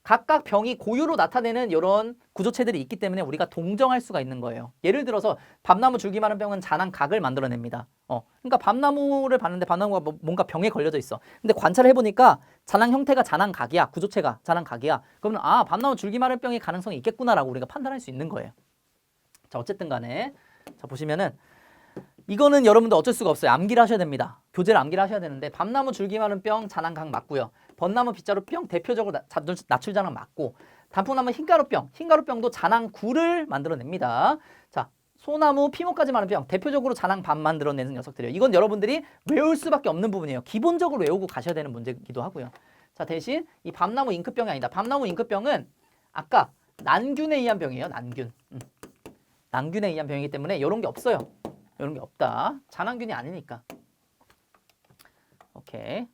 각각 병이 고유로 나타내는 이런 구조체들이 있기 때문에 우리가 동정할 수가 있는 거예요. 예를 들어서 밤나무 줄기 마른 병은 잔황각을 만들어냅니다. 그러니까 밤나무를 봤는데 밤나무가 뭔가 병에 걸려져 있어. 근데 관찰을 해보니까 잔황 형태가 잔황각이야. 구조체가 잔황각이야. 그러면 아, 밤나무 줄기 마른 병의 가능성이 있겠구나라고 우리가 판단할 수 있는 거예요. 자, 어쨌든 간에 자 보시면은 이거는 여러분들 어쩔 수가 없어요. 암기를 하셔야 됩니다. 교재를 암기를 하셔야 되는데 밤나무 줄기 마른 병 잔황각 맞고요. 벚나무 빗자루병 대표적으로 나출잔황 맞고 단풍나무 흰가루병도 잔황구를 만들어냅니다. 자, 소나무 피모까지 마른 병 대표적으로 잔황밥 만들어내는 녀석들이에요. 이건 여러분들이 외울 수밖에 없는 부분이에요. 기본적으로 외우고 가셔야 되는 문제이기도 하고요. 자, 대신 이 밤나무 잉크병이 아니다. 밤나무 잉크병은 아까 난균에 의한 병이에요. 난균. 난균에 의한 병이기 때문에 이런 게 없어요. 이런 게 없다. 잔황균이 아니니까. 오케이.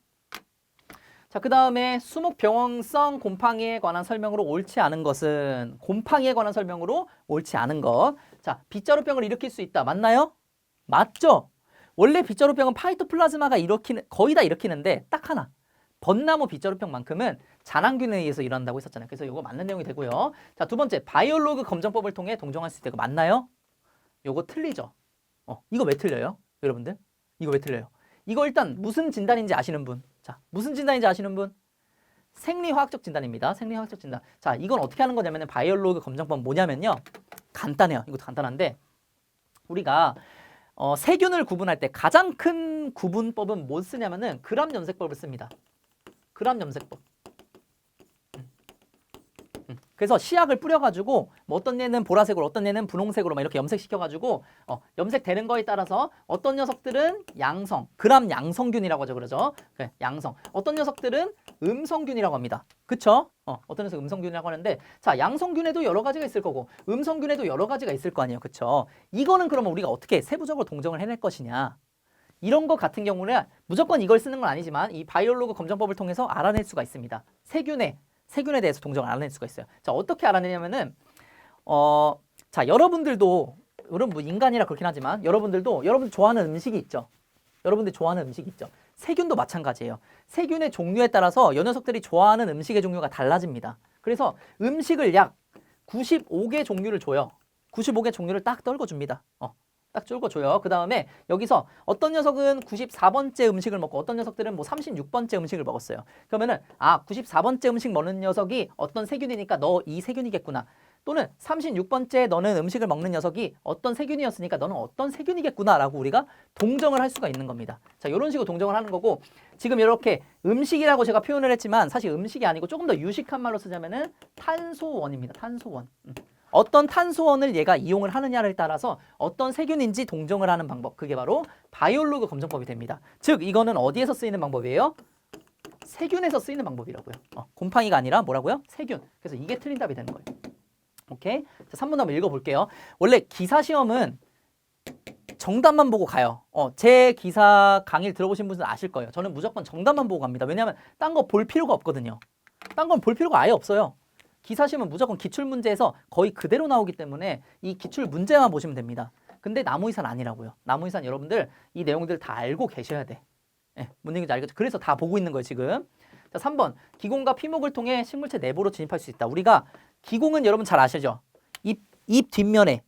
자, 그 다음에 수목병원성 곰팡이에 관한 설명으로 옳지 않은 것은 곰팡이에 관한 설명으로 옳지 않은 것. 자, 빗자루병을 일으킬 수 있다. 맞나요? 맞죠? 원래 빗자루병은 파이토플라즈마가 거의 다 일으키는데 딱 하나. 벚나무 빗자루병만큼은 잔황균에 의해서 일어난다고 했었잖아요. 그래서 이거 맞는 내용이 되고요. 자, 두 번째, 바이올로그 검정법을 통해 동정할 수 있다. 이거 맞나요? 이거 틀리죠? 이거 왜 틀려요? 여러분들? 이거 왜 틀려요? 이거 일단 무슨 진단인지 아시는 분? 자, 무슨 진단인지 아시는 분? 생리화학적 진단입니다. 생리화학적 진단. 자, 이건 어떻게 하는 거냐면 바이올로그 검정법 뭐냐면요. 간단해요. 이것도 간단한데 우리가 세균을 구분할 때 가장 큰 구분법은 뭐 쓰냐면은 그람 염색법을 씁니다. 그람 염색법. 그래서 시약을 뿌려가지고 뭐 어떤 얘는 보라색으로 어떤 얘는 분홍색으로 막 이렇게 염색시켜가지고 염색되는 거에 따라서 어떤 녀석들은 양성, 그람 양성균이라고 하죠. 그러죠. 그래, 양성. 어떤 녀석들은 음성균이라고 합니다. 그쵸? 어떤 녀석 음성균이라고 하는데 자, 양성균에도 여러 가지가 있을 거고 음성균에도 여러 가지가 있을 거 아니에요. 그쵸? 이거는 그러면 우리가 어떻게 세부적으로 동정을 해낼 것이냐. 이런 것 같은 경우는 무조건 이걸 쓰는 건 아니지만 이 바이올로그 검정법을 통해서 알아낼 수가 있습니다. 세균에 대해서 동정을 알아낼 수가 있어요. 자, 어떻게 알아내냐면은 자, 여러분들도 여러분 뭐 인간이라 그렇긴 하지만 여러분들 좋아하는 음식이 있죠. 여러분들 좋아하는 음식이 있죠. 세균도 마찬가지예요. 세균의 종류에 따라서 요 녀석들이 좋아하는 음식의 종류가 달라집니다. 그래서 음식을 약 95개 종류를 줘요. 95개 종류를 딱 떨궈줍니다. 딱 떨궈줘요. 그 다음에 여기서 어떤 녀석은 94번째 음식을 먹고 어떤 녀석들은 뭐 36번째 음식을 먹었어요. 그러면은 94번째 음식 먹는 녀석이 어떤 세균이니까 너 이 세균이겠구나. 또는 36번째 너는 음식을 먹는 녀석이 어떤 세균이었으니까 너는 어떤 세균이겠구나 라고 우리가 동정을 할 수가 있는 겁니다. 자, 이런 식으로 동정을 하는 거고 지금 이렇게 음식이라고 제가 표현을 했지만 사실 음식이 아니고 조금 더 유식한 말로 쓰자면은 탄소원입니다. 탄소원. 어떤 탄소원을 얘가 이용을 하느냐를 따라서 어떤 세균인지 동정을 하는 방법. 그게 바로 바이올로그 검정법이 됩니다. 즉 이거는 어디에서 쓰이는 방법이에요? 세균에서 쓰이는 방법이라고요. 곰팡이가 아니라 뭐라고요? 세균. 그래서 이게 틀린 답이 되는 거예요. 오케이? 자, 3번 한번 읽어볼게요. 원래 기사 시험은 정답만 보고 가요. 제 기사 강의를 들어보신 분들은 아실 거예요. 저는 무조건 정답만 보고 갑니다. 왜냐하면 딴 거 볼 필요가 없거든요. 딴 건 볼 필요가 아예 없어요. 기사 시험은 무조건 기출문제에서 거의 그대로 나오기 때문에 이 기출 문제만 보시면 됩니다. 근데 나무위산 아니라고요. 나무위산 여러분들 이 내용들 다 알고 계셔야 돼. 뭔 얘기인지 알겠죠? 그래서 다 보고 있는 거예요, 지금. 자, 3번. 기공과 피목을 통해 식물체 내부로 진입할 수 있다. 우리가 기공은 여러분 잘 아시죠? 잎 뒷면에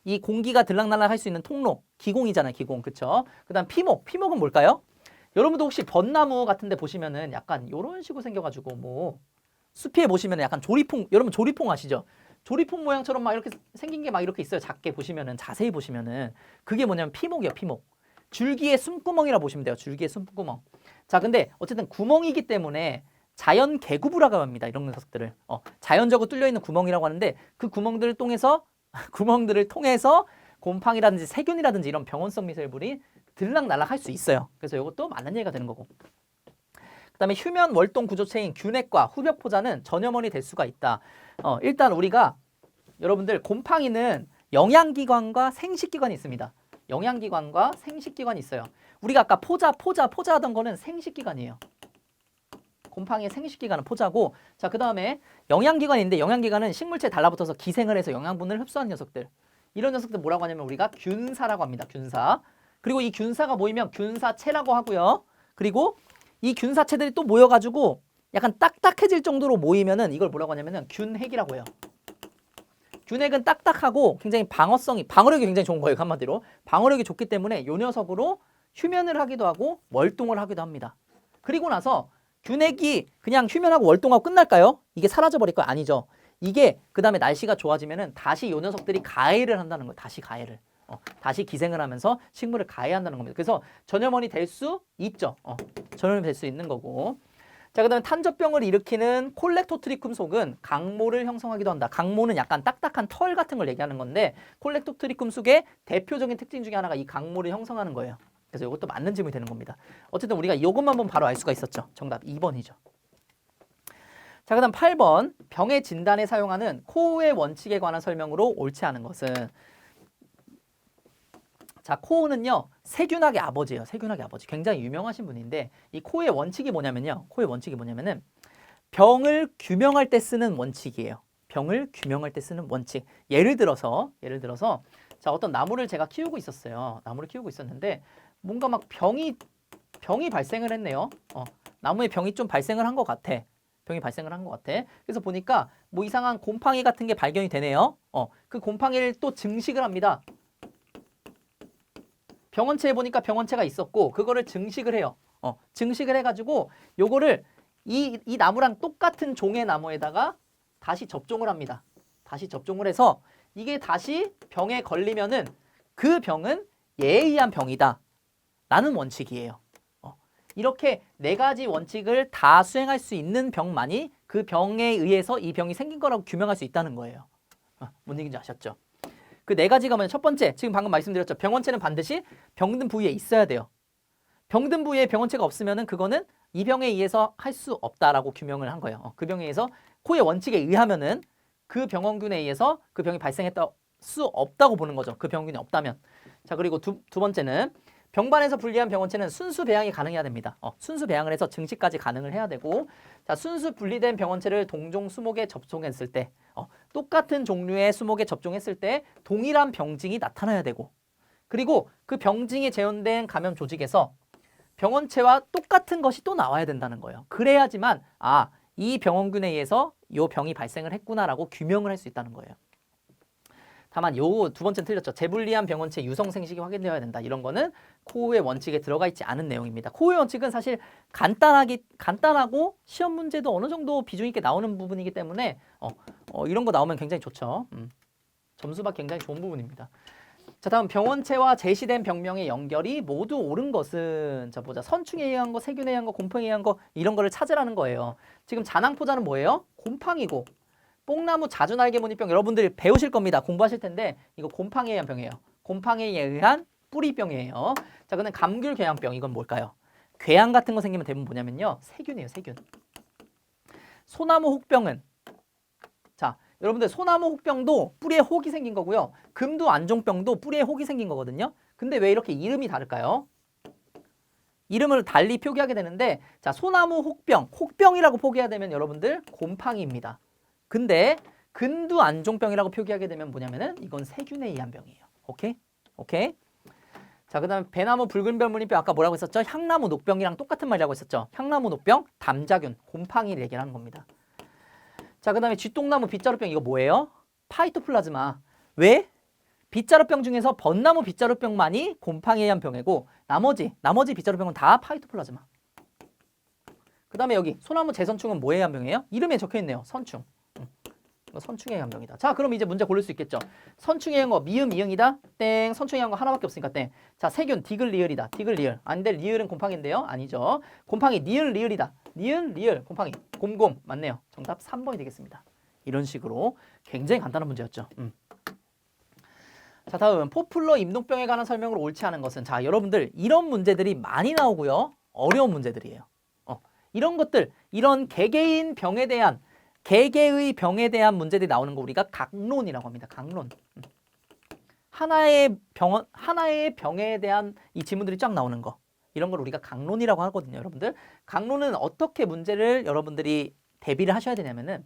이 공기가 들락날락 할 수 있는 통로. 기공이잖아요, 기공. 그쵸? 그 다음 피목은 뭘까요? 여러분도 혹시 벚나무 같은 데 보시면은 약간 이런 식으로 생겨가지고 뭐 숲에 보시면 약간 여러분 조리퐁 아시죠? 조리퐁 모양처럼 막 이렇게 생긴 게 막 이렇게 있어요. 작게 보시면은, 자세히 보시면은. 그게 뭐냐면 피목이에요, 피목. 줄기의 숨구멍이라 보시면 돼요. 줄기의 숨구멍. 자, 근데 어쨌든 구멍이기 때문에 자연 개구부라고 합니다. 이런 녀석들을. 자연적으로 뚫려 있는 구멍이라고 하는데 그 구멍들을 통해서 곰팡이라든지 세균이라든지 이런 병원성 미세물이 들락날락 할 수 있어요. 그래서 이것도 맞는 얘기가 되는 거고. 그 다음에 휴면 월동 구조체인 균핵과 후벽포자는 전염원이 될 수가 있다. 일단 우리가 여러분들 곰팡이는 영양기관과 생식기관이 있습니다. 영양기관과 생식기관이 있어요. 우리가 아까 포자 하던 거는 생식기관이에요. 곰팡이의 생식기관은 포자고, 자, 그 다음에 영양기관인데 영양기관은 식물체에 달라붙어서 기생을 해서 영양분을 흡수하는 녀석들. 이런 녀석들 뭐라고 하냐면 우리가 균사라고 합니다. 균사. 그리고 이 균사가 모이면 균사체라고 하고요. 그리고 이 균사체들이 또 모여가지고 약간 딱딱해질 정도로 모이면은 이걸 뭐라고 하냐면은 균핵이라고 해요. 균핵은 딱딱하고 굉장히 방어력이 굉장히 좋은 거예요. 한마디로. 방어력이 좋기 때문에 요 녀석으로 휴면을 하기도 하고 월동을 하기도 합니다. 그리고 나서 균핵이 그냥 휴면하고 월동하고 끝날까요? 이게 사라져 버릴 거 아니죠. 이게 그 다음에 날씨가 좋아지면은 다시 요 녀석들이 가해를 한다는 거예요. 다시 가해를. 다시 기생을 하면서 식물을 가해한다는 겁니다. 그래서 전염원이 될 수 있죠. 전염이 될 수 있는 거고. 자, 그 다음에 탄저병을 일으키는 콜렉토트리쿰 속은 강모를 형성하기도 한다. 강모는 약간 딱딱한 털 같은 걸 얘기하는 건데 콜렉토트리쿰 속의 대표적인 특징 중에 하나가 이 강모를 형성하는 거예요. 그래서 이것도 맞는 질문이 되는 겁니다. 어쨌든 우리가 이것만 보면 바로 알 수가 있었죠. 정답 2번이죠. 자, 그 다음 8번. 병의 진단에 사용하는 코우의 원칙에 관한 설명으로 옳지 않은 것은. 자, 코우는요, 세균학의 아버지예요. 세균학의 아버지. 굉장히 유명하신 분인데 이 코우의 원칙이 뭐냐면요. 코우의 원칙이 뭐냐면은 병을 규명할 때 쓰는 원칙이에요. 병을 규명할 때 쓰는 원칙. 예를 들어서 자, 어떤 나무를 제가 키우고 있었어요. 나무를 키우고 있었는데 뭔가 막 병이 발생을 했네요. 나무에 병이 좀 발생을 한 것 같아. 병이 발생을 한 것 같아. 그래서 보니까 뭐 이상한 곰팡이 같은 게 발견이 되네요. 그 곰팡이를 또 증식을 합니다. 병원체에 보니까 병원체가 있었고 그거를 증식을 해요. 증식을 해가지고 요거를 이 나무랑 똑같은 종의 나무에다가 다시 접종을 합니다. 다시 접종을 해서 이게 다시 병에 걸리면은 그 병은 얘에 의한 병이다 라는 원칙이에요. 이렇게 4가지 원칙을 다 수행할 수 있는 병만이 그 병에 의해서 이 병이 생긴 거라고 규명할 수 있다는 거예요. 뭔 얘기인지 아셨죠? 그 4가지가 뭐냐면 첫 번째, 지금 방금 말씀드렸죠. 병원체는 반드시 병든 부위에 있어야 돼요. 병든 부위에 병원체가 없으면은 그거는 이 병에 의해서 할 수 없다라고 규명을 한 거예요. 그 병에 의해서 코의 원칙에 의하면은 그 병원균에 의해서 그 병이 발생했다 수 없다고 보는 거죠. 그 병원균이 없다면. 자, 그리고 두 번째는 병반에서 분리한 병원체는 순수 배양이 가능해야 됩니다. 순수 배양을 해서 증식까지 가능을 해야 되고, 자, 순수 분리된 병원체를 동종 수목에 접종했을 때, 똑같은 종류의 수목에 접종했을 때 동일한 병징이 나타나야 되고, 그리고 그 병징이 재현된 감염 조직에서 병원체와 똑같은 것이 또 나와야 된다는 거예요. 그래야지만 이 병원균에 의해서 이 병이 발생을 했구나라고 규명을 할 수 있다는 거예요. 다만 요 두 번째는 틀렸죠. 재분리한 병원체 유성 생식이 확인되어야 된다. 이런 거는 코우의 원칙에 들어가 있지 않은 내용입니다. 코우의 원칙은 사실 간단하고 시험 문제도 어느 정도 비중 있게 나오는 부분이기 때문에 이런 거 나오면 굉장히 좋죠. 점수 받기 굉장히 좋은 부분입니다. 자, 다음 병원체와 제시된 병명의 연결이 모두 옳은 것은, 자 보자. 선충에 의한 거, 세균에 의한 거, 곰팡이에 의한 거, 이런 거를 찾으라는 거예요. 지금 잔황포자는 뭐예요? 곰팡이고, 뽕나무 자주날개무늬병 여러분들이 배우실 겁니다. 공부하실 텐데 이거 곰팡이에 의한 병이에요. 곰팡이에 의한 뿌리병이에요. 자, 그다음 감귤궤양병, 이건 뭘까요? 궤양 같은 거 생기면 대부분 뭐냐면요, 세균이에요. 세균. 소나무 혹병은, 자, 여러분들 소나무 혹병도 뿌리에 혹이 생긴 거고요. 금두 안종병도 뿌리에 혹이 생긴 거거든요. 근데 왜 이렇게 이름이 다를까요? 이름을 달리 표기하게 되는데, 자, 소나무 혹병이라고 표기해야 되면 여러분들 곰팡이입니다. 근데 근두 안종병이라고 표기하게 되면 뭐냐면은 이건 세균에 의한 병이에요. 오케이? 자, 그다음에 배나무 붉은별무늬병, 아까 뭐라고 했었죠? 향나무 녹병이랑 똑같은 말이라고 했었죠. 향나무 녹병, 담자균, 곰팡이를 얘기를 하는 겁니다. 자, 그다음에 쥐똥나무 빗자루병, 이거 뭐예요? 파이토플라즈마. 왜? 빗자루병 중에서 벚나무 빗자루병만이 곰팡이에 의한 병이고 나머지 빗자루병은 다 파이토플라즈마. 그다음에 여기 소나무 재선충은 뭐에 의한 병이에요? 이름에 적혀있네요. 선충. 선충에 의한 병이다. 자, 그럼 이제 문제 고를 수 있겠죠. 선충에 의한 거 미음 이응이다. 땡. 선충에 의한 거 하나밖에 없으니까 땡. 자, 세균 디글 리을이다. 디글 리을. 아닌데 리을은 곰팡이인데요. 아니죠. 곰팡이 니을 리을이다. 니을 리을 곰팡이. 곰곰 맞네요. 정답 3번이 되겠습니다. 이런 식으로 굉장히 간단한 문제였죠. 자, 다음 포플러 임동병에 관한 설명으로 옳지 않은 것은, 자, 여러분들 이런 문제들이 많이 나오고요. 어려운 문제들이에요. 이런 것들, 이런 개개의 병에 대한 문제들이 나오는 거 우리가 각론이라고 합니다. 각론. 하나의 병에 대한 이 질문들이 쫙 나오는 거. 이런 걸 우리가 각론이라고 하거든요, 여러분들. 각론은 어떻게 문제를 여러분들이 대비를 하셔야 되냐면은,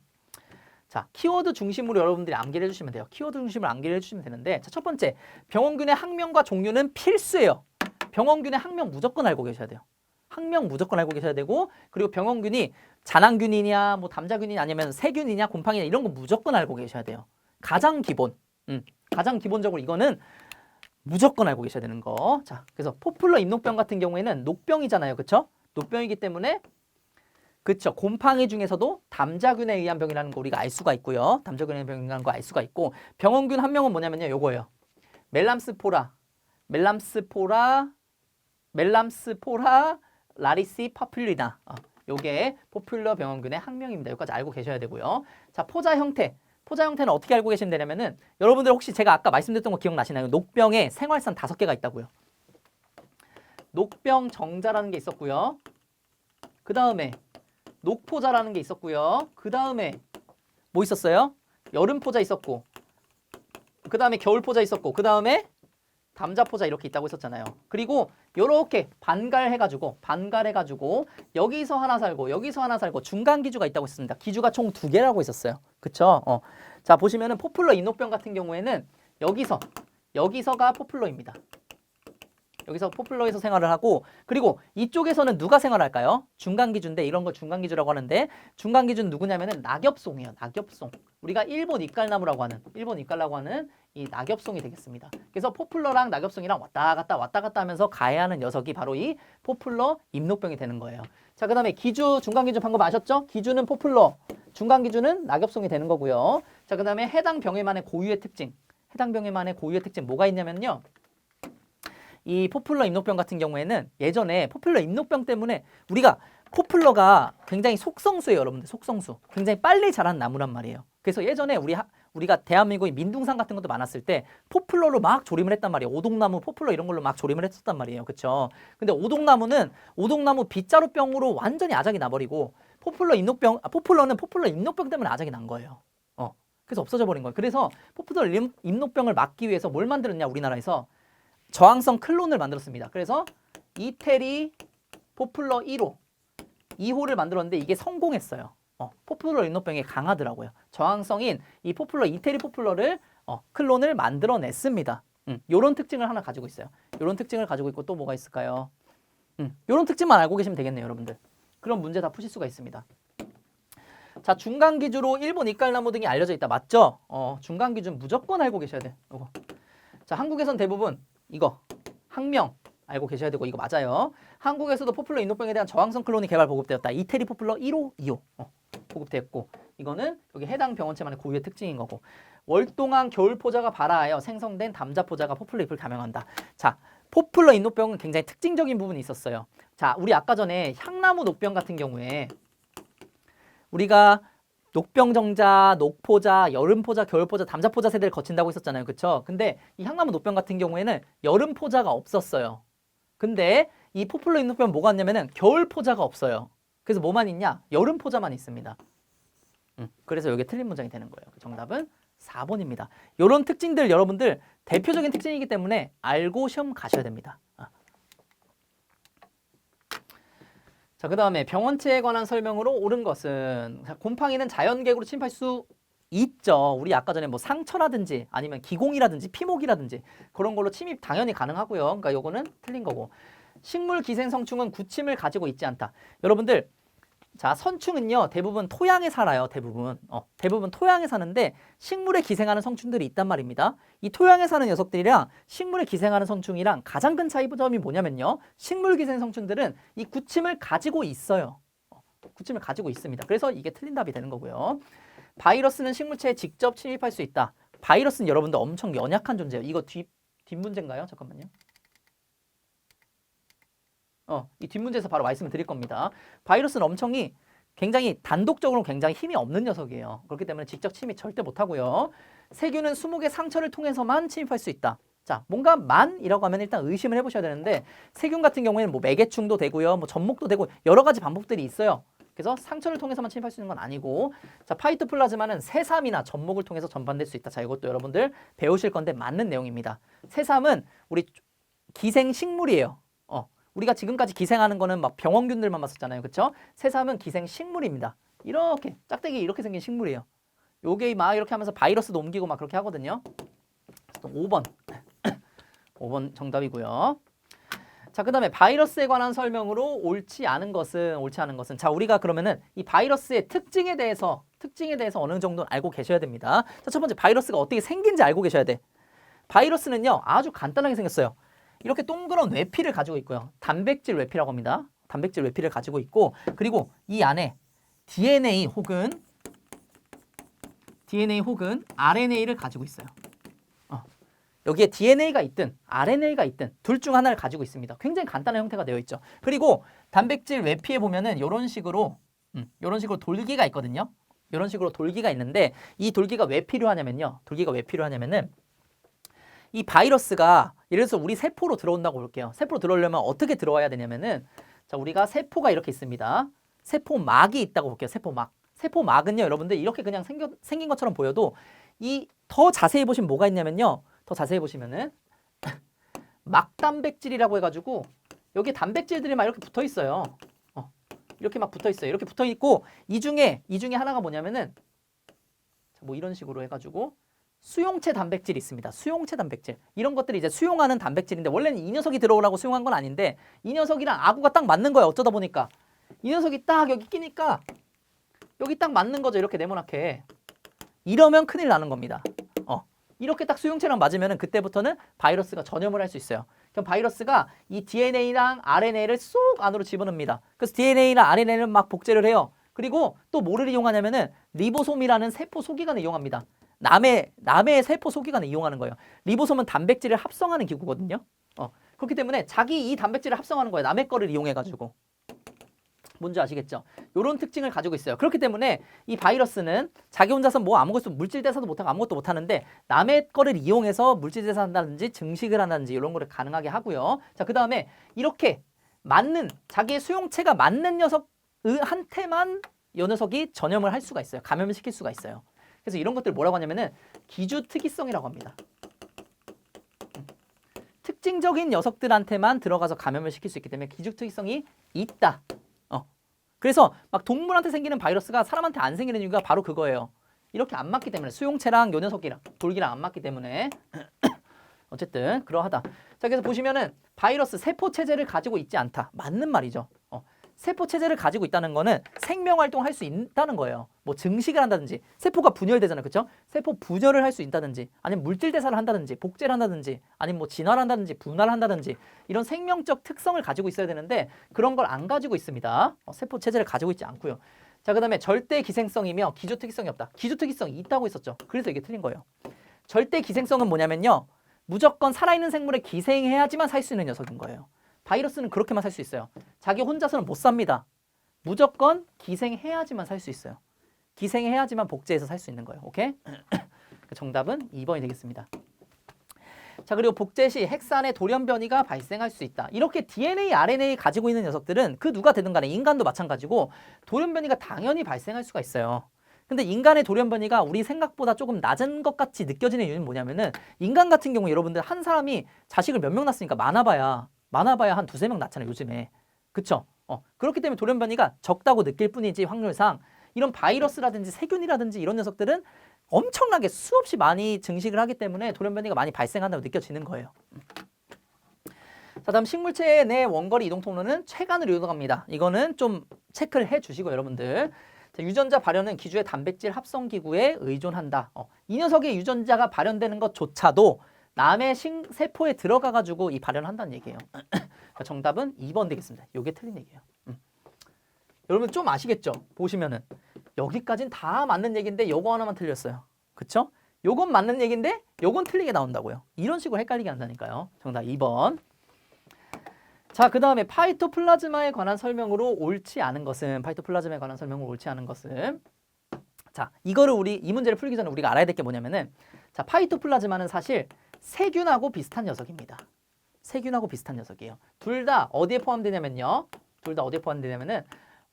자, 키워드 중심으로 여러분들이 암기를 해주시면 돼요. 키워드 중심으로 암기를 해주시면 되는데, 자, 첫 번째, 병원균의 학명과 종류는 필수예요. 병원균의 학명 무조건 알고 계셔야 돼요. 항명 무조건 알고 계셔야 되고, 그리고 병원균이 잔항균이냐 뭐 담자균이냐 아니면 세균이냐 곰팡이냐 이런 거 무조건 알고 계셔야 돼요. 가장 기본. 가장 기본적으로 이거는 무조건 알고 계셔야 되는 거. 자, 그래서 포플러 잎녹병 같은 경우에는 녹병이잖아요. 그쵸? 녹병이기 때문에 그쵸. 곰팡이 중에서도 담자균에 의한 병이라는 거 우리가 알 수가 있고요. 담자균에 의한 병이라는 거 알 수가 있고, 병원균 한 명은 뭐냐면요. 요거예요. 멜람스포라 라리시 파퓰리나. 요게 포퓰러 병원균의 학명입니다. 여기까지 알고 계셔야 되고요. 자, 포자 형태. 포자 형태는 어떻게 알고 계시면 되냐면은, 여러분들 혹시 제가 아까 말씀드렸던 거 기억나시나요? 녹병에 생활산 5개가 있다고요. 녹병 정자라는 게 있었고요. 그 다음에 녹포자라는 게 있었고요. 그 다음에 뭐 있었어요? 여름포자 있었고, 그 다음에 겨울포자 있었고, 그 다음에 담자포자 이렇게 있다고 했었잖아요. 그리고 요렇게 반갈해가지고 여기서 하나 살고 여기서 하나 살고 중간 기주가 있다고 했습니다. 기주가 총 2개라고 있었어요. 그쵸? 자, 보시면은 포플러 잎녹병 같은 경우에는 여기서가 포플러입니다. 여기서 포플러에서 생활을 하고, 그리고 이쪽에서는 누가 생활할까요? 중간기주인데, 이런 걸 중간기주라고 하는데, 중간기주는 누구냐면은 낙엽송이에요. 낙엽송. 우리가 일본 잎갈나무라고 하는 이 낙엽송이 되겠습니다. 그래서 포플러랑 낙엽송이랑 왔다 갔다 하면서 가해하는 녀석이 바로 이 포플러 잎녹병이 되는 거예요. 자, 그 다음에 기주, 중간기주 방금 아셨죠? 기주는 포플러, 중간기주는 낙엽송이 되는 거고요. 자, 그 다음에 해당 병에만의 고유의 특징 뭐가 있냐면요. 이 포플러 잎녹병 같은 경우에는 예전에 포플러 잎녹병 때문에 우리가 포플러가 굉장히 속성수예요, 여러분들. 속성수. 굉장히 빨리 자란 나무란 말이에요. 그래서 예전에 우리가 대한민국에 민둥산 같은 것도 많았을 때 포플러로 막 조림을 했단 말이에요. 오동나무, 포플러 이런 걸로 막 조림을 했었단 말이에요. 그쵸? 근데 오동나무 빗자루병으로 완전히 아작이 나버리고, 포플러는 포플러 잎녹병 때문에 아작이 난 거예요. 그래서 없어져 버린 거예요. 그래서 포플러 잎녹병을 막기 위해서 뭘 만들었냐, 우리나라에서 저항성 클론을 만들었습니다. 그래서 이태리 포플러 2호를 만들었는데 이게 성공했어요. 포플러 잎녹병에 강하더라고요. 저항성인 이 이태리 포플러를 클론을 만들어냈습니다. 요런 특징을 하나 가지고 있어요. 요런 특징을 가지고 있고, 또 뭐가 있을까요? 요런 특징만 알고 계시면 되겠네요, 여러분들. 그럼 문제 다 푸실 수가 있습니다. 자, 중간기주로 일본 잎갈나무 등이 알려져 있다. 맞죠? 중간기준 무조건 알고 계셔야 돼. 요거. 자, 한국에선 대부분 이거 항명 알고 계셔야 되고, 이거 맞아요. 한국에서도 포플러 잎녹병에 대한 저항성 클론이 개발 보급되었다. 이태리 포플러 1호, 2호 보급되었고, 이거는 여기 해당 병원체만의 고유의 특징인 거고, 월동한 겨울포자가 발화하여 생성된 담자포자가 포플러 잎을 감염한다. 자, 포플러 잎녹병은 굉장히 특징적인 부분이 있었어요. 자, 우리 아까 전에 향나무 녹병 같은 경우에 우리가 녹병정자, 녹포자, 여름포자, 겨울포자, 담자포자 세대를 거친다고 했었잖아요. 그쵸? 근데 이 향나무 녹병 같은 경우에는 여름포자가 없었어요. 근데 이 포플러 잎녹병은 뭐가 있냐면은 겨울포자가 없어요. 그래서 뭐만 있냐? 여름포자만 있습니다. 그래서 이게 틀린 문장이 되는 거예요. 정답은 4번입니다. 이런 특징들 여러분들 대표적인 특징이기 때문에 알고 시험 가셔야 됩니다. 자, 그 다음에 병원체에 관한 설명으로 옳은 것은, 곰팡이는 자연계획으로 침입할 수 있죠. 우리 아까 전에 뭐 상처라든지 아니면 기공이라든지 피목이라든지 그런 걸로 침입 당연히 가능하고요. 그러니까 요거는 틀린 거고. 식물 기생성충은 구침을 가지고 있지 않다. 여러분들, 자, 선충은요 대부분 토양에 살아요. 대부분 토양에 사는데 식물에 기생하는 성충들이 있단 말입니다. 이 토양에 사는 녀석들이랑 식물에 기생하는 성충이랑 가장 큰 차이점이 뭐냐면요, 식물 기생 성충들은 이 구침을 가지고 있어요. 구침을 가지고 있습니다. 그래서 이게 틀린 답이 되는 거고요. 바이러스는 식물체에 직접 침입할 수 있다. 바이러스는 여러분들 엄청 연약한 존재예요. 이거 뒷문제인가요? 잠깐만요. 이 뒷문제에서 바로 말씀을 드릴 겁니다. 바이러스는 굉장히 단독적으로 굉장히 힘이 없는 녀석이에요. 그렇기 때문에 직접 침입 절대 못하고요. 세균은 20개 상처를 통해서만 침입할 수 있다. 자, 뭔가 만이라고 하면 일단 의심을 해보셔야 되는데, 세균 같은 경우에는 뭐 매개충도 되고요, 뭐 접목도 되고 여러 가지 방법들이 있어요. 그래서 상처를 통해서만 침입할 수 있는 건 아니고, 자, 파이토플라즈마는 새삼이나 접목을 통해서 전파될 수 있다. 자, 이것도 여러분들 배우실 건데 맞는 내용입니다. 새삼은 우리 기생식물이에요. 우리가 지금까지 기생하는 거는 막 병원균들만 봤었잖아요. 그쵸? 새삼은 기생식물입니다. 이렇게 짝대기 이렇게 생긴 식물이에요. 요게 막 이렇게 하면서 바이러스도 옮기고 막 그렇게 하거든요. 5번 5번 정답이고요. 자, 그 다음에 바이러스에 관한 설명으로 옳지 않은 것은 자, 우리가 그러면은 이 바이러스의 특징에 대해서 어느 정도는 알고 계셔야 됩니다. 자, 첫 번째 바이러스가 어떻게 생긴지 알고 계셔야 돼. 바이러스는요, 아주 간단하게 생겼어요. 이렇게 동그란 외피를 가지고 있고요. 단백질 외피라고 합니다. 단백질 외피를 가지고 있고, 그리고 이 안에 DNA 혹은 RNA를 가지고 있어요. 여기에 DNA가 있든 RNA가 있든 둘 중 하나를 가지고 있습니다. 굉장히 간단한 형태가 되어 있죠. 그리고 단백질 외피에 보면은 이런 식으로 돌기가 있거든요. 이런 식으로 돌기가 있는데 이 돌기가 왜 필요하냐면요. 이 바이러스가 예를 들어서 우리 세포로 들어온다고 볼게요. 세포로 들어오려면 어떻게 들어와야 되냐면은 자, 우리가 세포가 이렇게 있습니다. 세포막이 있다고 볼게요. 세포막. 세포막은요, 여러분들 이렇게 그냥 생긴 것처럼 보여도 이 더 자세히 보시면 뭐가 있냐면요. 더 자세히 보시면은 막단백질이라고 해가지고 여기 단백질들이 막 이렇게 붙어 있어요. 이렇게 막 붙어 있어요. 이렇게 붙어 있고 이 중에 하나가 뭐냐면은 뭐 이런 식으로 해가지고 수용체 단백질이 있습니다. 수용체 단백질. 이런 것들이 이제 수용하는 단백질인데 원래는 이 녀석이 들어오라고 수용한 건 아닌데 이 녀석이랑 아구가 딱 맞는 거예요. 어쩌다 보니까 이 녀석이 딱 여기 끼니까 여기 딱 맞는 거죠. 이렇게 네모나게. 이러면 큰일 나는 겁니다. 이렇게 딱 수용체랑 맞으면 그때부터는 바이러스가 전염을 할 수 있어요. 그럼 바이러스가 이 DNA랑 RNA를 쏙 안으로 집어넣습니다. 그래서 DNA랑 RNA를 막 복제를 해요. 그리고 또 뭐를 이용하냐면은 리보솜이라는 세포 소기관을 이용합니다. 남의 세포 소기관을 이용하는 거예요. 리보솜은 단백질을 합성하는 기구거든요. 그렇기 때문에 자기 이 단백질을 합성하는 거예요. 남의 거를 이용해가지고. 뭔지 아시겠죠? 이런 특징을 가지고 있어요. 그렇기 때문에 이 바이러스는 자기 혼자서 뭐 아무것도 물질 대사도 못하고 아무것도 못하는데 남의 거를 이용해서 물질 대사한다든지 증식을 한다든지 이런 거를 가능하게 하고요. 자, 그 다음에 이렇게 맞는 자기의 수용체가 맞는 녀석한테만 이 녀석이 전염을 할 수가 있어요. 감염을 시킬 수가 있어요. 그래서 이런 것들 뭐라고 하냐면은 기주특이성이라고 합니다. 특징적인 녀석들한테만 들어가서 감염을 시킬 수 있기 때문에 기주특이성이 있다. 그래서 막 동물한테 생기는 바이러스가 사람한테 안 생기는 이유가 바로 그거예요. 이렇게 안 맞기 때문에 수용체랑 요 녀석이랑 돌기랑 안 맞기 때문에 어쨌든 그러하다. 자, 그래서 보시면은 바이러스 세포 체제를 가지고 있지 않다. 맞는 말이죠. 세포 체제를 가지고 있다는 거는 생명 활동을 할 수 있다는 거예요. 뭐 증식을 한다든지 세포가 분열되잖아요. 그렇죠? 세포 분열을 할 수 있다든지 아니면 물질 대사를 한다든지 복제를 한다든지 아니면 뭐 진화를 한다든지 분할을 한다든지 이런 생명적 특성을 가지고 있어야 되는데 그런 걸 안 가지고 있습니다. 세포 체제를 가지고 있지 않고요. 자, 그다음에 절대 기생성이며 기조특이성이 없다. 기조특이성이 있다고 했었죠. 그래서 이게 틀린 거예요. 절대 기생성은 뭐냐면요. 무조건 살아있는 생물에 기생해야지만 살 수 있는 녀석인 거예요. 바이러스는 그렇게만 살 수 있어요. 자기 혼자서는 못 삽니다. 무조건 기생해야지만 살 수 있어요. 기생해야지만 복제해서 살 수 있는 거예요. 오케이? 정답은 2번이 되겠습니다. 자, 그리고 복제 시 핵산의 돌연 변이가 발생할 수 있다. 이렇게 DNA, RNA 가지고 있는 녀석들은 그 누가 되든 간에 인간도 마찬가지고 돌연 변이가 당연히 발생할 수가 있어요. 근데 인간의 돌연 변이가 우리 생각보다 조금 낮은 것 같이 느껴지는 이유는 뭐냐면은 인간 같은 경우 여러분들 한 사람이 자식을 몇 명 낳았으니까 많아봐야 한 두세 명 낳잖아요, 요즘에. 그쵸? 그렇기 때문에 돌연 변이가 적다고 느낄 뿐이지 확률상 이런 바이러스라든지 세균이라든지 이런 녀석들은 엄청나게 수없이 많이 증식을 하기 때문에 돌연 변이가 많이 발생한다고 느껴지는 거예요. 자, 다음 식물체 내 원거리 이동 통로는 체간으로 이동합니다. 이거는 좀 체크를 해 주시고 여러분들. 자, 유전자 발현은 기주의 단백질 합성 기구에 의존한다. 이 녀석의 유전자가 발현되는 것조차도 남의 세포에 들어가가지고 이 발현을 한다는 얘기예요. 정답은 2번 되겠습니다. 이게 틀린 얘기예요. 여러분 좀 아시겠죠? 보시면은 여기까지는 다 맞는 얘기인데 요거 하나만 틀렸어요. 그쵸? 요건 맞는 얘기인데 요건 틀리게 나온다고요. 이런 식으로 헷갈리게 한다니까요. 정답 2번. 자, 그 다음에 파이토플라즈마에 관한 설명으로 옳지 않은 것은 자, 이거를 이 문제를 풀기 전에 우리가 알아야 될 게 뭐냐면은 자, 파이토플라즈마는 사실 세균하고 비슷한 녀석입니다. 세균하고 비슷한 녀석이에요. 둘 다 어디에 포함되냐면요.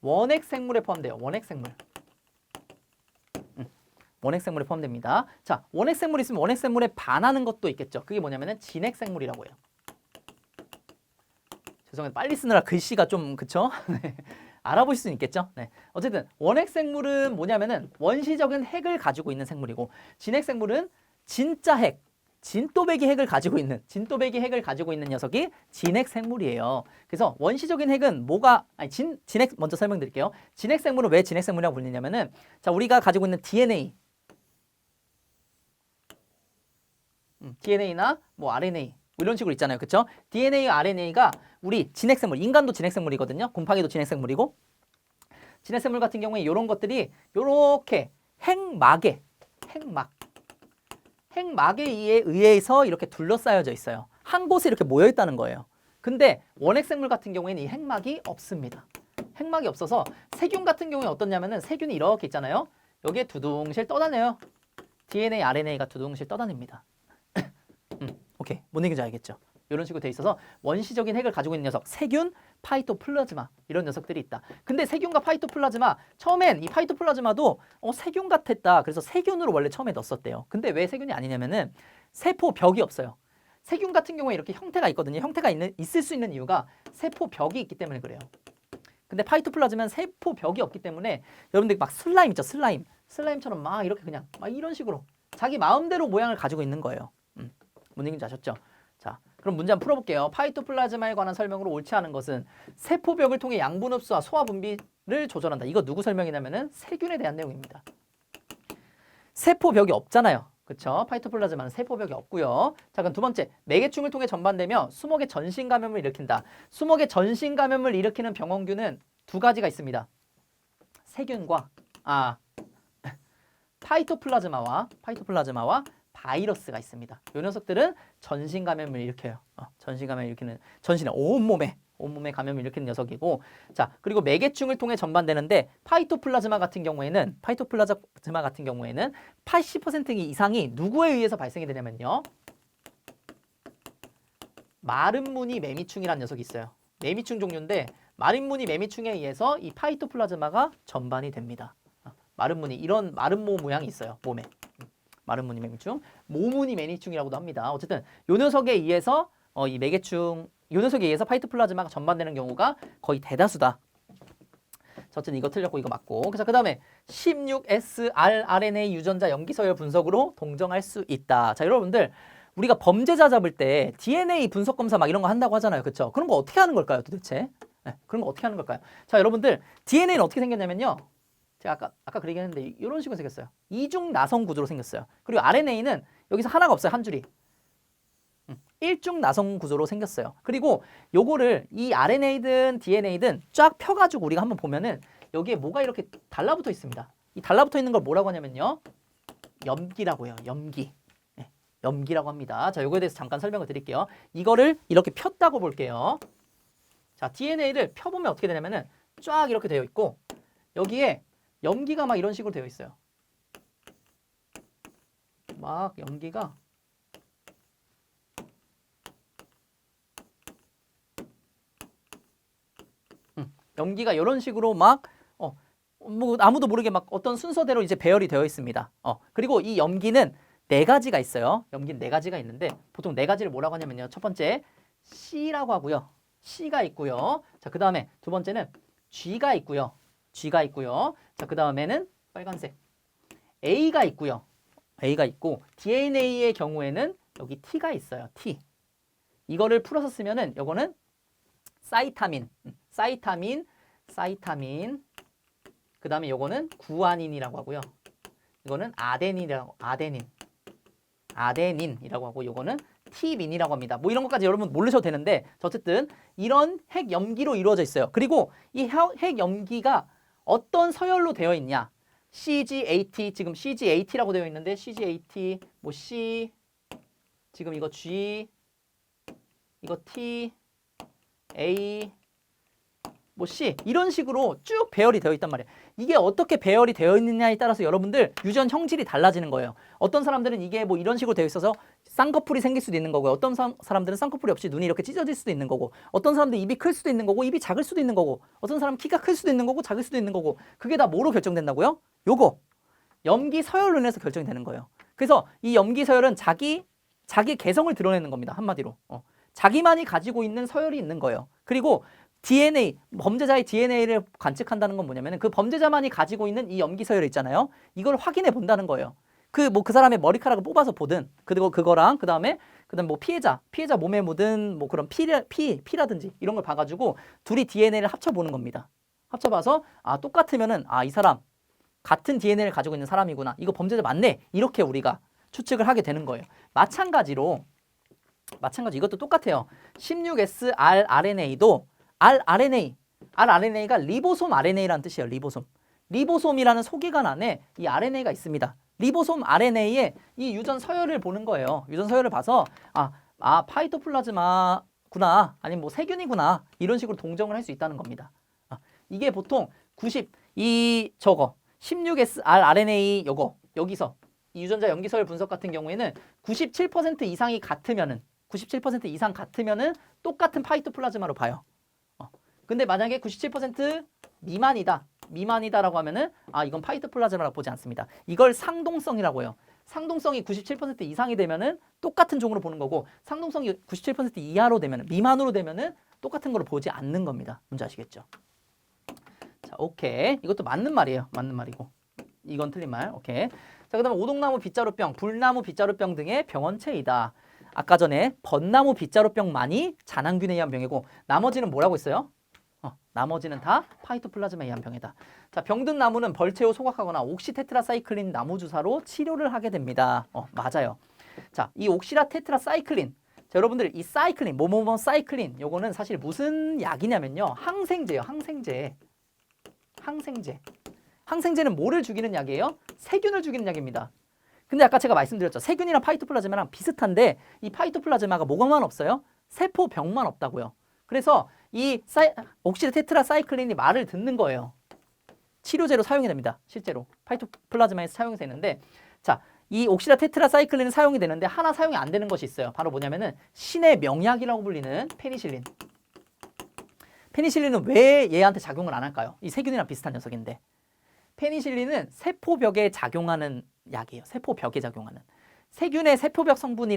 원핵 생물에 포함돼요. 원핵 생물에 포함됩니다. 자, 원핵 생물이 있으면 원핵 생물에 반하는 것도 있겠죠. 그게 뭐냐면은 진핵 생물이라고 해요. 죄송해요. 빨리 쓰느라 글씨가 좀 그쵸? 네. 알아보실 수는 있겠죠. 네. 어쨌든 원핵 생물은 뭐냐면은 원시적인 핵을 가지고 있는 생물이고 진핵 생물은 진짜 핵, 진또배기 핵을 가지고 있는 녀석이 진핵 생물이에요. 그래서 원시적인 핵은 진핵 먼저 설명드릴게요. 진핵 생물은 왜 진핵 생물이라고 불리냐면은 자, 우리가 가지고 있는 DNA나 뭐 RNA 뭐 이런 식으로 있잖아요. 그쵸? DNA, RNA가 우리 진핵생물, 인간도 진핵생물이거든요. 곰팡이도 진핵생물이고 진핵생물 같은 경우에 이런 것들이 요렇게 핵막에 의해서 이렇게 둘러싸여져 있어요. 한 곳에 이렇게 모여 있다는 거예요. 근데 원핵생물 같은 경우에는 이 핵막이 없습니다. 핵막이 없어서 세균 같은 경우에 어떻냐면은 세균이 이렇게 있잖아요. 여기에 두둥실 떠다녀요. DNA, RNA가 두둥실 떠다닙니다. 오케이. 뭔 얘기인지 알겠죠? 이런 식으로 돼 있어서 원시적인 핵을 가지고 있는 녀석, 세균, 파이토플라즈마 이런 녀석들이 있다. 근데 세균과 파이토플라즈마 처음엔 이 파이토플라즈마도 세균 같았다. 그래서 세균으로 원래 처음에 넣었었대요. 근데 왜 세균이 아니냐면은 세포벽이 없어요. 세균 같은 경우에 이렇게 형태가 있거든요. 형태가 있을 수 있는 이유가 세포벽이 있기 때문에 그래요. 근데 파이토플라즈마는 세포벽이 없기 때문에 여러분들 막 슬라임 있죠? 슬라임처럼 막 이렇게 그냥 막 이런 식으로 자기 마음대로 모양을 가지고 있는 거예요. 뭔 얘기인지 아셨죠? 자, 그럼 문제 한번 풀어볼게요. 파이토플라즈마에 관한 설명으로 옳지 않은 것은 세포벽을 통해 양분 흡수와 소화 분비를 조절한다. 이거 누구 설명이냐면은 세균에 대한 내용입니다. 세포벽이 없잖아요. 그쵸? 파이토플라즈마는 세포벽이 없고요. 자, 그럼 두 번째, 매개충을 통해 전반되며 수목의 전신 감염을 일으킨다. 수목의 전신 감염을 일으키는 병원균은 두 가지가 있습니다. 세균과 파이토플라즈마와 바이러스가 있습니다. 이 녀석들은 전신 감염을 일으켜요. 전신 감염을 일으키는 전신에 온몸에 감염을 일으키는 녀석이고, 자, 그리고 매개충을 통해 전반되는데 파이토플라즈마 같은 경우에는 80% 이상이 누구에 의해서 발생이 되냐면요. 마름무늬 매미충이라는 녀석이 있어요. 매미충 종류인데 마름무늬 매미충에 의해서 이 파이토플라즈마가 전반이 됩니다. 마름무늬 이런 마름모 모양이 있어요. 몸에. 마름무늬 매미충, 모무늬 매미충이라고도 합니다. 어쨌든 요 녀석에 의해서 이 매개충, 요 녀석에 의해서 파이토플라즈마가 전반되는 경우가 거의 대다수다. 어쨌든 이거 틀렸고 이거 맞고. 그래서 그 다음에 16srRNA 유전자 염기서열 분석으로 동정할 수 있다. 자, 여러분들 우리가 범죄자 잡을 때 DNA 분석 검사 막 이런 거 한다고 하잖아요. 그렇죠? 그런 거 어떻게 하는 걸까요, 도대체? 네, 그런 거 어떻게 하는 걸까요? 자, 여러분들 DNA는 어떻게 생겼냐면요. 제가 아까 그 얘기했는데 이런 식으로 생겼어요. 이중 나성 구조로 생겼어요. 그리고 RNA는 여기서 하나가 없어요. 한 줄이. 일중 나성 구조로 생겼어요. 그리고 요거를 이 RNA든 DNA든 쫙 펴가지고 우리가 한번 보면은 여기에 뭐가 이렇게 달라붙어 있습니다. 이 달라붙어 있는 걸 뭐라고 하냐면요. 염기라고 해요. 염기. 네, 염기라고 합니다. 자, 요거에 대해서 잠깐 설명을 드릴게요. 이거를 이렇게 폈다고 볼게요. 자, DNA를 펴보면 어떻게 되냐면은 쫙 이렇게 되어 있고 여기에 염기가 막 이런 식으로 되어 있어요. 막 염기가 염기가 이런 식으로 막 뭐 아무도 모르게 막 어떤 순서대로 이제 배열이 되어 있습니다. 그리고 이 염기는 네 가지가 있어요. 염기는 네 가지가 있는데 보통 네 가지를 뭐라고 하냐면요. 첫 번째 C라고 하고요. C가 있고요. 자, 그 다음에 두 번째는 G가 있고요. 자, 그 다음에는 빨간색 A가 있고요. A가 있고 DNA의 경우에는 여기 T가 있어요. T. 이거를 풀어서 쓰면은 요거는 사이타민. 그 다음에 요거는 구아닌이라고 하고요. 이거는 아데닌이라고 하고 요거는 티민이라고 합니다. 뭐 이런 것까지 여러분 모르셔도 되는데 어쨌든 이런 핵염기로 이루어져 있어요. 그리고 이 핵염기가 어떤 서열로 되어 있냐? CGAT, 지금 CGAT라고 되어 있는데 CGAT, 뭐 C, 지금 이거 G, 이거 T, A, 뭐 C 이런 식으로 쭉 배열이 되어 있단 말이에요. 이게 어떻게 배열이 되어 있느냐에 따라서 여러분들 유전 형질이 달라지는 거예요. 어떤 사람들은 이게 뭐 이런 식으로 되어 있어서 쌍꺼풀이 생길 수도 있는 거고요. 어떤 사람들은 쌍꺼풀이 없이 눈이 이렇게 찢어질 수도 있는 거고, 어떤 사람들은 입이 클 수도 있는 거고, 입이 작을 수도 있는 거고, 어떤 사람은 키가 클 수도 있는 거고, 작을 수도 있는 거고, 그게 다 뭐로 결정된다고요? 요거 염기 서열로 인해서 결정이 되는 거예요. 그래서 이 염기 서열은 자기 개성을 드러내는 겁니다. 한마디로 자기만이 가지고 있는 서열이 있는 거예요. 그리고 DNA, 범죄자의 DNA를 관측한다는 건 뭐냐면 그 범죄자만이 가지고 있는 이 염기 서열 있잖아요. 이걸 확인해 본다는 거예요. 그 사람의 머리카락을 뽑아서 보든 그리고 그거랑 그다음에 뭐 피해자 몸에 묻은 뭐 그런 피라든지 이런 걸 봐가지고 둘이 DNA를 합쳐보는 겁니다. 합쳐봐서 아 똑같으면은 아 이 사람 같은 DNA를 가지고 있는 사람이구나. 이거 범죄자 맞네. 이렇게 우리가 추측을 하게 되는 거예요. 마찬가지로 이것도 똑같아요. 16S-rRNA도 rRNA가 리보솜 RNA라는 뜻이에요. 리보솜이라는 소기관 안에 이 RNA가 있습니다. 리보솜 RNA에 이 유전 서열을 보는 거예요. 유전 서열을 봐서 파이토플라즈마구나 아니면 뭐 세균이구나 이런 식으로 동정을 할 수 있다는 겁니다. 이게 보통 16S-rRNA 여기서 이 유전자 염기서열 분석 같은 경우에는 97% 이상이 같으면은 97% 이상 같으면은 똑같은 파이토플라즈마로 봐요. 근데 만약에 97% 미만이다라고 하면은 이건 파이토플라즈마라고 보지 않습니다. 이걸 상동성이라고 해요. 상동성이 97% 이상이 되면은 똑같은 종으로 보는 거고 상동성이 97% 이하로 되면은 미만으로 되면은 똑같은 거로 보지 않는 겁니다. 뭔지 아시겠죠? 자, 오케이. 이것도 맞는 말이에요. 맞는 말이고. 이건 틀린 말. 오케이. 자, 그다음에 오동나무 빗자루병, 불나무 빗자루병 등의 병원체이다. 아까 전에 벚나무 빗자루병만이 잔항균에 의한 병이고 나머지는 뭐라고 했어요? 나머지는 다 파이토플라즈마에 의한 병이다. 자, 병든 나무는 벌채로 소각하거나 옥시테트라사이클린 나무 주사로 치료를 하게 됩니다. 맞아요. 자, 이 옥시테트라사이클린. 자, 여러분들 이 사이클린, 사이클린 요거는 사실 무슨 약이냐면요. 항생제예요. 항생제는 뭐를 죽이는 약이에요? 세균을 죽이는 약입니다. 근데 아까 제가 말씀드렸죠. 세균이랑 파이토플라즈마랑 비슷한데 이 파이토플라즈마가 뭐가만 없어요? 세포병만 없다고요. 그래서 이 옥시테트라사이클린이 말을 듣는 거예요. 치료제로 사용이 됩니다. 실제로 파이토플라즈마에서 사용이 되는데 자, 이 옥시테트라사이클린은 사용이 되는데 하나 사용이 안 되는 것이 있어요. 바로 뭐냐면은 신의 명약이라고 불리는 페니실린. 페니실린은 왜 얘한테 작용을 안 할까요? 이 세균이랑 비슷한 녀석인데. 페니실린은 세포벽에 작용하는 약이에요. 세포벽에 작용하는. 세균의 세포벽 성분이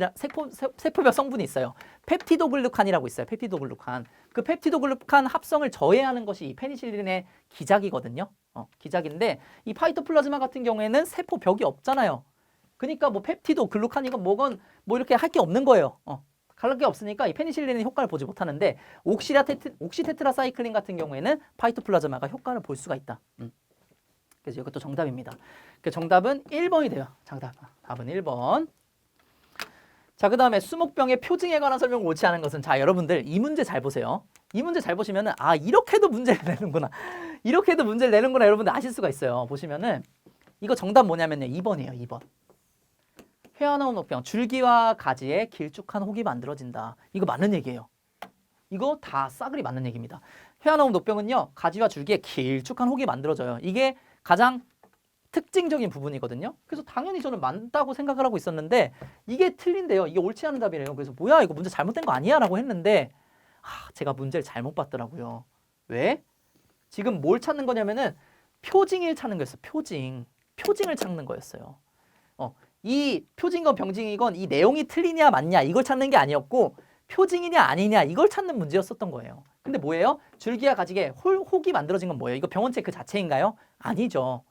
있어요. 펩티도글루칸이라고 있어요. 펩티도글루칸. 그 펩티도글루칸 합성을 저해하는 것이 이 페니실린의 기작이거든요. 기작인데 이 파이토플라즈마 같은 경우에는 세포벽이 없잖아요. 그러니까 뭐 펩티도글루칸이건 뭐건 뭐 이렇게 할 게 없는 거예요. 갈 게 없으니까 이 페니실린의 효과를 보지 못하는데 옥시테트라사이클린 같은 경우에는 파이토플라즈마가 효과를 볼 수가 있다. 그래서 이것도 정답입니다. 그 정답은 1번이 돼요. 답은 1번. 자, 그 다음에 수목병의 표징에 관한 설명을 옳지 않은 것은 자, 여러분들 이 문제 잘 보세요. 이 문제 잘 보시면은 이렇게도 문제를 내는구나. 여러분들 아실 수가 있어요. 보시면은 이거 정답 뭐냐면요. 2번이에요. 2번. 회화나온 목병, 줄기와 가지에 길쭉한 혹이 만들어진다. 이거 맞는 얘기예요. 이거 다 싸그리 맞는 얘기입니다. 회화나온 녹병은요. 가지와 줄기에 길쭉한 혹이 만들어져요. 이게 가장 특징적인 부분이거든요. 그래서 당연히 저는 맞다고 생각을 하고 있었는데 이게 틀린데요. 이게 옳지 않은 답이래요. 그래서 뭐야 이거 문제 잘못된 거 아니야? 라고 했는데 제가 문제를 잘못 봤더라고요. 왜? 지금 뭘 찾는 거냐면은 표징을 찾는 거였어요. 표징을 찾는 거였어요. 이 표징이건 병징이건 이 내용이 틀리냐 맞냐 이걸 찾는 게 아니었고 표징이냐 아니냐 이걸 찾는 문제였었던 거예요. 근데 뭐예요? 줄기와 가지에 혹이 만들어진 건 뭐예요? 이거 병원체 그 자체인가요? 아니죠.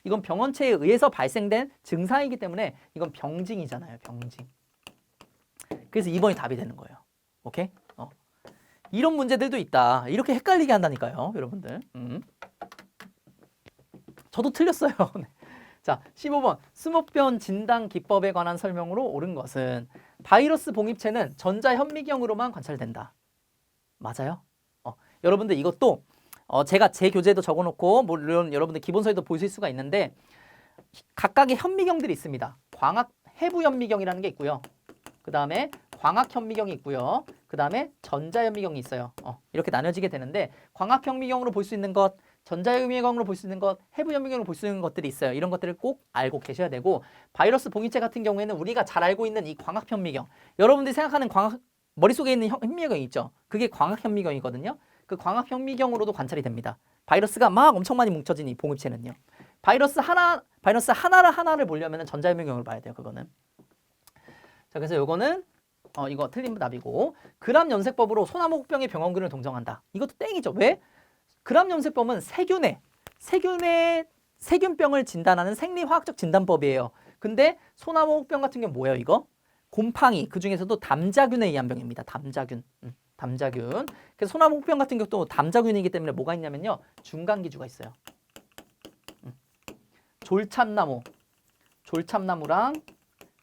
이건 병원체에 의해서 발생된 증상이기 때문에 이건 병징이잖아요. 병징. 그래서 2번이 답이 되는 거예요. 오케이? 이런 문제들도 있다. 이렇게 헷갈리게 한다니까요. 여러분들. 저도 틀렸어요. 자, 15번. 수목병 진단 기법에 관한 설명으로 옳은 것은 바이러스 봉입체는 전자현미경으로만 관찰된다. 맞아요? 여러분들 이것도 제가 제 교재에도 적어놓고 물론 여러분들 기본서에도 보실 수가 있는데 각각의 현미경들이 있습니다. 해부현미경이라는 게 있고요. 그 다음에 광학현미경이 있고요. 그 다음에 전자현미경이 있어요. 이렇게 나눠지게 되는데 광학현미경으로 볼 수 있는 것, 전자현미경으로 볼 수 있는 것, 해부현미경으로 볼 수 있는 것들이 있어요. 이런 것들을 꼭 알고 계셔야 되고 바이러스 봉입체 같은 경우에는 우리가 잘 알고 있는 이 광학현미경, 여러분들이 생각하는 머릿속에 있는 현미경이 있죠. 그게 광학현미경이거든요. 그 광학현미경으로도 관찰이 됩니다. 바이러스가 막 엄청 많이 뭉쳐진 이 봉입체는요. 바이러스 하나를 보려면 전자현미경을 봐야 돼요. 그거는. 자, 그래서 요거는 이거 틀린 답이고 그람 염색법으로 소나무 혹병의 병원균을 동정한다. 이것도 땡이죠. 왜? 그람 염색법은 세균병을 진단하는 생리화학적 진단법이에요. 근데 소나무 혹병 같은 경우 뭐예요, 이거? 곰팡이, 그 중에서도 담자균에 의한 병입니다. 담자균. 담자균. 그래서 소나무 혹병 같은 경우도 담자균이기 때문에 뭐가 있냐면요. 중간기주가 있어요. 졸참나무랑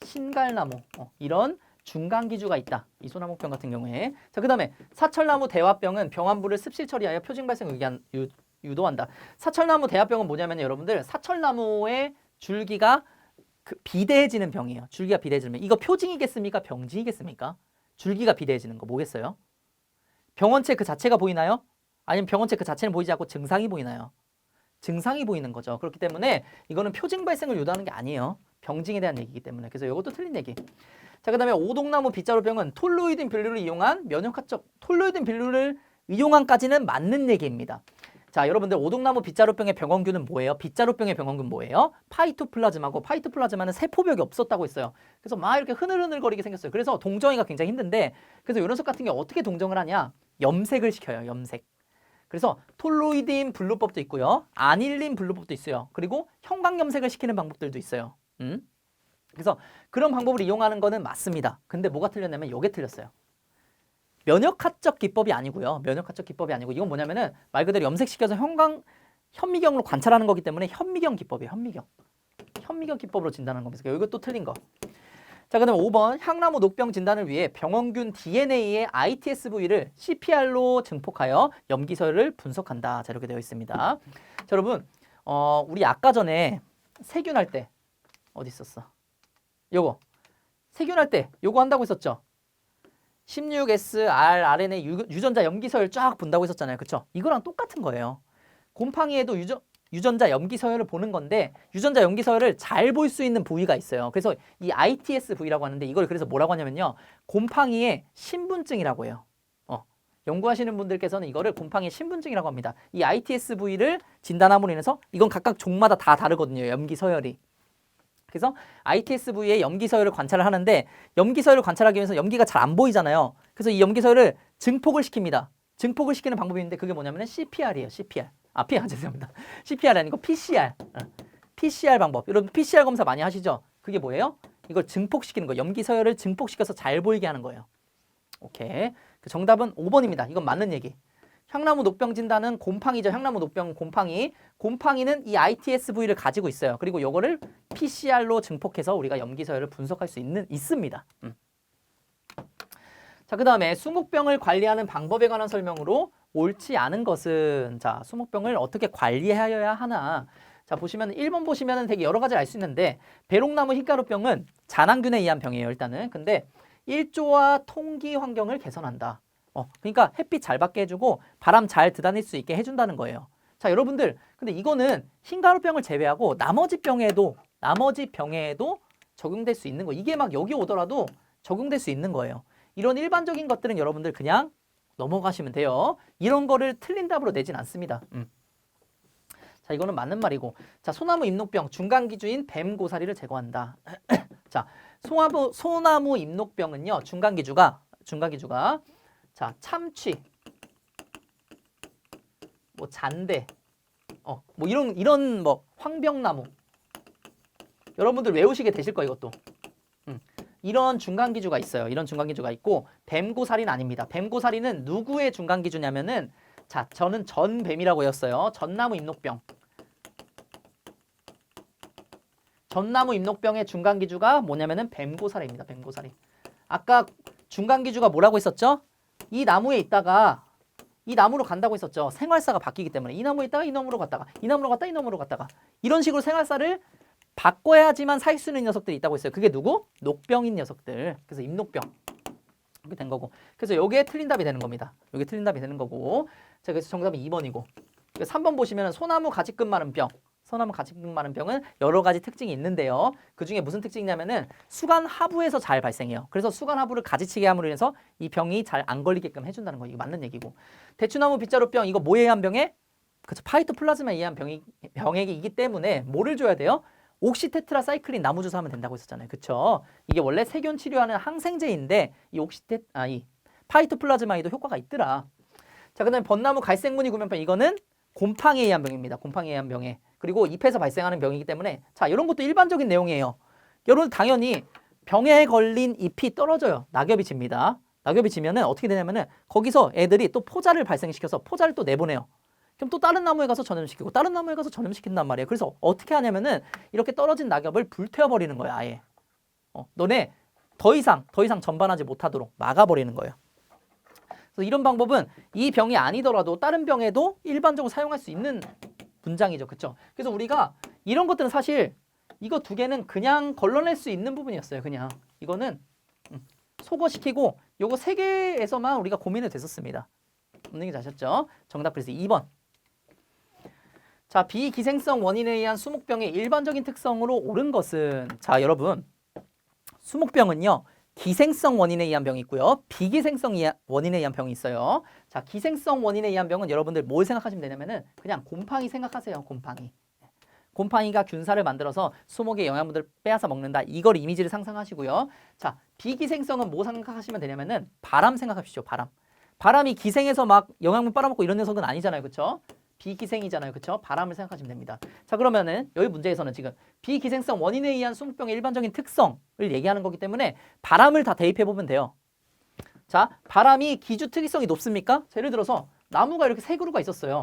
신갈나무 이런 중간기주가 있다. 이 소나무 혹병 같은 경우에. 자, 그다음에 사철나무 대화병은 병환부를 습실 처리하여 표징 발생을 유도한다. 사철나무 대화병은 뭐냐면 여러분들 사철나무의 줄기가 비대해지는 병이에요. 줄기가 비대해지는 병. 이거 표징이겠습니까? 병징이겠습니까? 줄기가 비대해지는 거 뭐겠어요? 병원체 그 자체가 보이나요? 아니면 병원체 그 자체는 보이지 않고 증상이 보이나요? 증상이 보이는 거죠. 그렇기 때문에 이거는 표징 발생을 유도하는 게 아니에요. 병징에 대한 얘기이기 때문에. 그래서 이것도 틀린 얘기. 자, 그 다음에 오동나무 빗자루병은 톨로이딘 빌루를 이용한 면역학적 톨로이딘 빌루를 이용한까지는 맞는 얘기입니다. 자, 여러분들 오동나무 빗자루병의 병원균은 뭐예요? 빗자루병의 병원균 뭐예요? 파이토플라즈마고 파이토플라즈마는 세포벽이 없었다고 했어요. 그래서 막 이렇게 흐느흐느거리게 생겼어요. 그래서 동정이가 굉장히 힘든데 그래서 이런 속 같은 게 어떻게 동정을 하냐? 염색을 시켜요. 염색. 그래서 톨로이딘 분류법도 있고요. 아닐린 분류법도 있어요. 그리고 형광염색을 시키는 방법들도 있어요. 그래서 그런 방법을 이용하는 거는 맞습니다. 근데 뭐가 틀렸냐면 이게 틀렸어요. 면역학적 기법이 아니고요. 면역학적 기법이 아니고 이건 뭐냐면은 말 그대로 염색시켜서 현미경으로 관찰하는 거기 때문에 현미경 기법이에요. 현미경 기법으로 진단하는 겁니다. 이것도 틀린 거. 자, 그다음에 5번 향나무 녹병 진단을 위해 병원균 DNA의 ITSV를 CPR로 증폭하여 염기서열을 분석한다. 자, 이렇게 되어 있습니다. 자, 여러분 우리 아까 전에 세균할 때 어디 있었어? 요거 세균할 때 요거 한다고 했었죠. 16S, R, RNA 유전자 염기서열 쫙 본다고 했었잖아요. 그쵸? 이거랑 똑같은 거예요. 곰팡이에도 유전자 염기서열을 보는 건데 유전자 염기서열을 잘 볼 수 있는 부위가 있어요. 그래서 이 ITS 부위라고 하는데 이걸 그래서 뭐라고 하냐면요. 곰팡이의 신분증이라고 해요. 연구하시는 분들께서는 이거를 곰팡이의 신분증이라고 합니다. 이 ITS 부위를 진단함으로 인해서 이건 각각 종마다 다 다르거든요. 염기서열이. 그래서 ITS 부위의 염기서열을 관찰을 하는데 염기서열을 관찰하기 위해서 염기가 잘 안 보이잖아요. 그래서 이 염기서열을 증폭을 시킵니다. 증폭을 시키는 방법이 있는데 그게 뭐냐면 CPR이에요. CPR. 죄송합니다. CPR이 아니고 PCR. PCR 방법. 여러분 PCR 검사 많이 하시죠? 그게 뭐예요? 이걸 증폭시키는 거예요. 염기서열을 증폭시켜서 잘 보이게 하는 거예요. 오케이. 정답은 5번입니다. 이건 맞는 얘기. 향나무 녹병 진단은 곰팡이죠. 향나무 녹병 곰팡이. 곰팡이는 이 ITS 부위를 가지고 있어요. 그리고 요거를 PCR로 증폭해서 우리가 염기서열을 분석할 수 있습니다. 자, 그 다음에 수목병을 관리하는 방법에 관한 설명으로 옳지 않은 것은 자, 수목병을 어떻게 관리해야 하나. 자, 보시면 1번 보시면 되게 여러 가지를 알 수 있는데 배롱나무 흰가루병은 잔황균에 의한 병이에요. 일단은. 근데 일조와 통기 환경을 개선한다. 그러니까 햇빛 잘 받게 해주고 바람 잘 드다닐 수 있게 해준다는 거예요. 자, 여러분들 근데 이거는 흰가루병을 제외하고 나머지 병에도 적용될 수 있는 거. 이게 막 여기 오더라도 적용될 수 있는 거예요. 이런 일반적인 것들은 여러분들 그냥 넘어가시면 돼요. 이런 거를 틀린 답으로 내진 않습니다. 자, 이거는 맞는 말이고. 자, 소나무 잎녹병 중간기주인 뱀고사리를 제거한다. 자, 소나무 잎녹병은요. 중간기주가 자, 참취, 뭐 잔대, 뭐 이런 뭐 황병나무. 여러분들 외우시게 되실 거예요, 이것도. 이런 중간기주가 있어요. 이런 중간기주가 있고 뱀고사리는 아닙니다. 뱀고사리는 누구의 중간기주냐면은 자, 저는 전뱀이라고 했어요. 전나무 잎녹병. 전나무 잎녹병의 중간기주가 뭐냐면은 뱀고사리입니다. 뱀고사리. 아까 중간기주가 뭐라고 했었죠? 이 나무에 있다가 이 나무로 간다고 했었죠. 생활사가 바뀌기 때문에 이 나무에 있다가 이 나무로 갔다가 이 나무로 갔다 이 나무로 갔다가 이런 식으로 생활사를 바꿔야지만 살 수 있는 녀석들이 있다고 했어요. 그게 누구? 녹병인 녀석들. 그래서 잎녹병. 이렇게 된 거고. 그래서 여기에 틀린 답이 되는 겁니다. 여기 틀린 답이 되는 거고. 자, 그래서 정답은 2번이고. 3번 보시면 소나무 가지끝 마른 병. 소나무 가지끝 마른 병은 여러 가지 특징이 있는데요. 그 중에 무슨 특징이냐면은 수간 하부에서 잘 발생해요. 그래서 수간 하부를 가지치게 함으로 인해서 이 병이 잘 안 걸리게끔 해준다는 거. 이거 맞는 얘기고. 대추나무 빗자루병 이거 뭐에 의한 병에? 그렇죠. 파이토플라즈마에 의한 병이기 때문에 뭐를 줘야 돼요? 옥시테트라사이클린 나무주사 하면 된다고 했었잖아요. 그쵸? 이게 원래 세균 치료하는 항생제인데 이 파이토플라즈마에도 효과가 있더라. 자, 그다음에 벚나무 갈색무늬 구면병 이거는 곰팡이에 의한 병입니다. 곰팡이에 의한 병에. 그리고 잎에서 발생하는 병이기 때문에 자, 이런 것도 일반적인 내용이에요. 여러분 당연히 병에 걸린 잎이 떨어져요. 낙엽이 집니다. 낙엽이 지면은 어떻게 되냐면은 거기서 애들이 또 포자를 발생시켜서 포자를 또 내보내요. 그럼 또 다른 나무에 가서 전염시키고 다른 나무에 가서 전염시킨단 말이에요. 그래서 어떻게 하냐면은 이렇게 떨어진 낙엽을 불태워버리는 거예요. 아예. 너네 더 이상 전반하지 못하도록 막아버리는 거예요. 그래서 이런 방법은 이 병이 아니더라도 다른 병에도 일반적으로 사용할 수 있는 문장이죠. 그렇죠? 그래서 우리가 이런 것들은 사실 이거 두 개는 그냥 걸러낼 수 있는 부분이었어요. 그냥 이거는 소거시키고 요거 세 개에서만 우리가 고민을 됐었습니다. 없는 게 자셨죠? 정답 그래서 2번. 자, 비기생성 원인에 의한 수목병의 일반적인 특성으로 옳은 것은, 자 여러분, 수목병은요 기생성 원인에 의한 병이 있고요 비기생성 원인에 의한 병이 있어요. 자, 기생성 원인에 의한 병은 여러분들 뭘 생각하시면 되냐면은 그냥 곰팡이 생각하세요. 곰팡이가 균사를 만들어서 수목의 영양분들을 빼앗아 먹는다. 이걸 이미지를 상상하시고요. 자, 비기생성은 뭐 생각하시면 되냐면은 바람 생각하십시오. 바람이 기생해서 막 영양분 빨아먹고 이런 녀석은 아니잖아요. 그렇죠? 비기생이잖아요. 그렇죠? 바람을 생각하시면 됩니다. 자, 그러면은 여기 문제에서는 지금 비기생성 원인에 의한 수목병의 일반적인 특성을 얘기하는 거기 때문에 바람을 다 대입해 보면 돼요. 자, 바람이 기주 특이성이 높습니까? 자, 예를 들어서 나무가 이렇게 세 그루가 있었어요.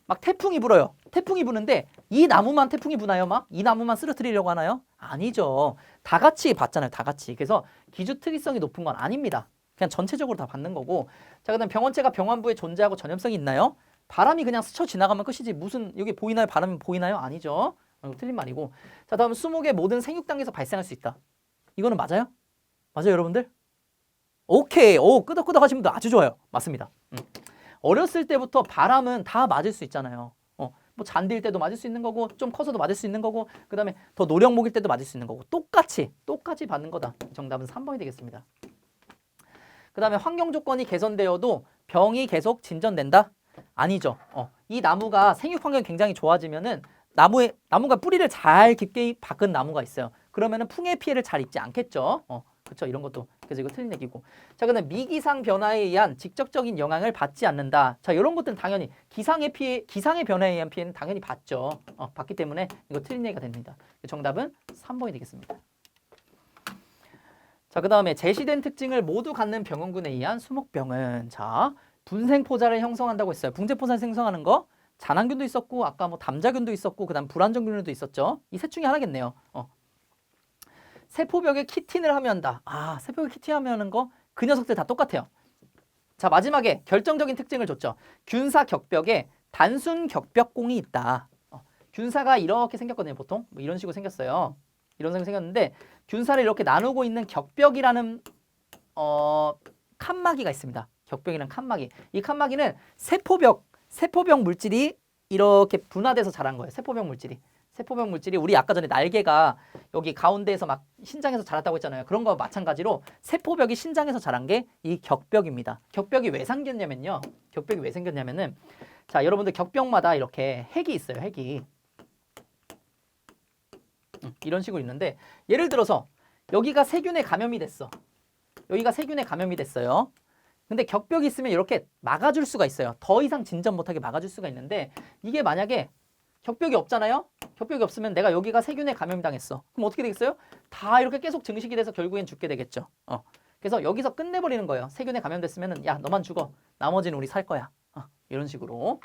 막 태풍이 불어요. 태풍이 부는데 이 나무만 태풍이 부나요? 막 이 나무만 쓰러뜨리려고 하나요? 아니죠. 다 같이 봤잖아요. 다 같이. 그래서 기주 특이성이 높은 건 아닙니다. 그냥 전체적으로 다 받는 거고. 자, 그다음 병원체가 병환부에 존재하고 전염성이 있나요? 바람이 그냥 스쳐 지나가면 끝이지. 무슨 여기 보이나요? 바람이 보이나요? 아니죠. 틀린 말이고. 자, 다음 수목의 모든 생육 단계에서 발생할 수 있다. 이거는 맞아요? 맞아요, 여러분들? 오케이. 오, 끄덕끄덕 하시는 분들 아주 좋아요. 맞습니다. 어렸을 때부터 바람은 다 맞을 수 있잖아요. 뭐 잔디일 때도 맞을 수 있는 거고 좀 커서도 맞을 수 있는 거고 그다음에 더 노령목일 때도 맞을 수 있는 거고 똑같이 받는 거다. 정답은 3번이 되겠습니다. 그다음에 환경 조건이 개선되어도 병이 계속 진전된다? 아니죠. 이 나무가 생육 환경이 굉장히 좋아지면은 나무가 뿌리를 잘 깊게 박은 나무가 있어요. 그러면은 풍해 피해를 잘 입지 않겠죠. 그렇죠. 이런 것도 그래서 이거 틀린 얘기고. 자, 그다음에 미기상 변화에 의한 직접적인 영향을 받지 않는다. 자, 이런 것들은 당연히 기상의 변화에 의한 피해는 당연히 받죠. 받기 때문에 이거 틀린 얘기가 됩니다. 정답은 3번이 되겠습니다. 자, 그다음에 제시된 특징을 모두 갖는 병원군에 의한 수목병은, 자, 분생포자를 형성한다고 했어요. 붕재포자를 생성하는 거 잔항균도 있었고 아까 뭐 담자균도 있었고 그다음 불안정균도 있었죠. 이 셋 중에 하나겠네요. 세포벽에 키틴을 함유한다. 아, 세포벽에 키틴 함유하는 거 그 녀석들 다 똑같아요. 자, 마지막에 결정적인 특징을 줬죠. 균사 격벽에 단순 격벽공이 있다. 균사가 이렇게 생겼거든요. 보통 뭐 이런 식으로 생겼어요. 이런 식으로 생겼는데 균사를 이렇게 나누고 있는 격벽이라는 칸막이가 있습니다. 격벽이라는 칸막이. 이 칸막이는 세포벽 물질이 이렇게 분화돼서 자란 거예요. 세포벽 물질이 우리 아까 전에 날개가 여기 가운데에서 막 신장에서 자랐다고 했잖아요. 그런 거와 마찬가지로 세포벽이 신장에서 자란 게 이 격벽입니다. 격벽이 왜 생겼냐면요. 자, 여러분들 격벽마다 이렇게 핵이 있어요. 핵이. 이런 식으로 있는데 예를 들어서 여기가 세균에 감염이 됐어. 근데 격벽이 있으면 이렇게 막아줄 수가 있어요. 더 이상 진전 못하게 막아줄 수가 있는데 이게 만약에 격벽이 없잖아요. 격벽이 없으면 내가 여기가 세균에 감염이 당했어. 그럼 어떻게 되겠어요? 다 이렇게 계속 증식이 돼서 결국엔 죽게 되겠죠. 그래서 여기서 끝내버리는 거예요. 세균에 감염됐으면은 야, 너만 죽어. 나머지는 우리 살 거야. 이런 식으로.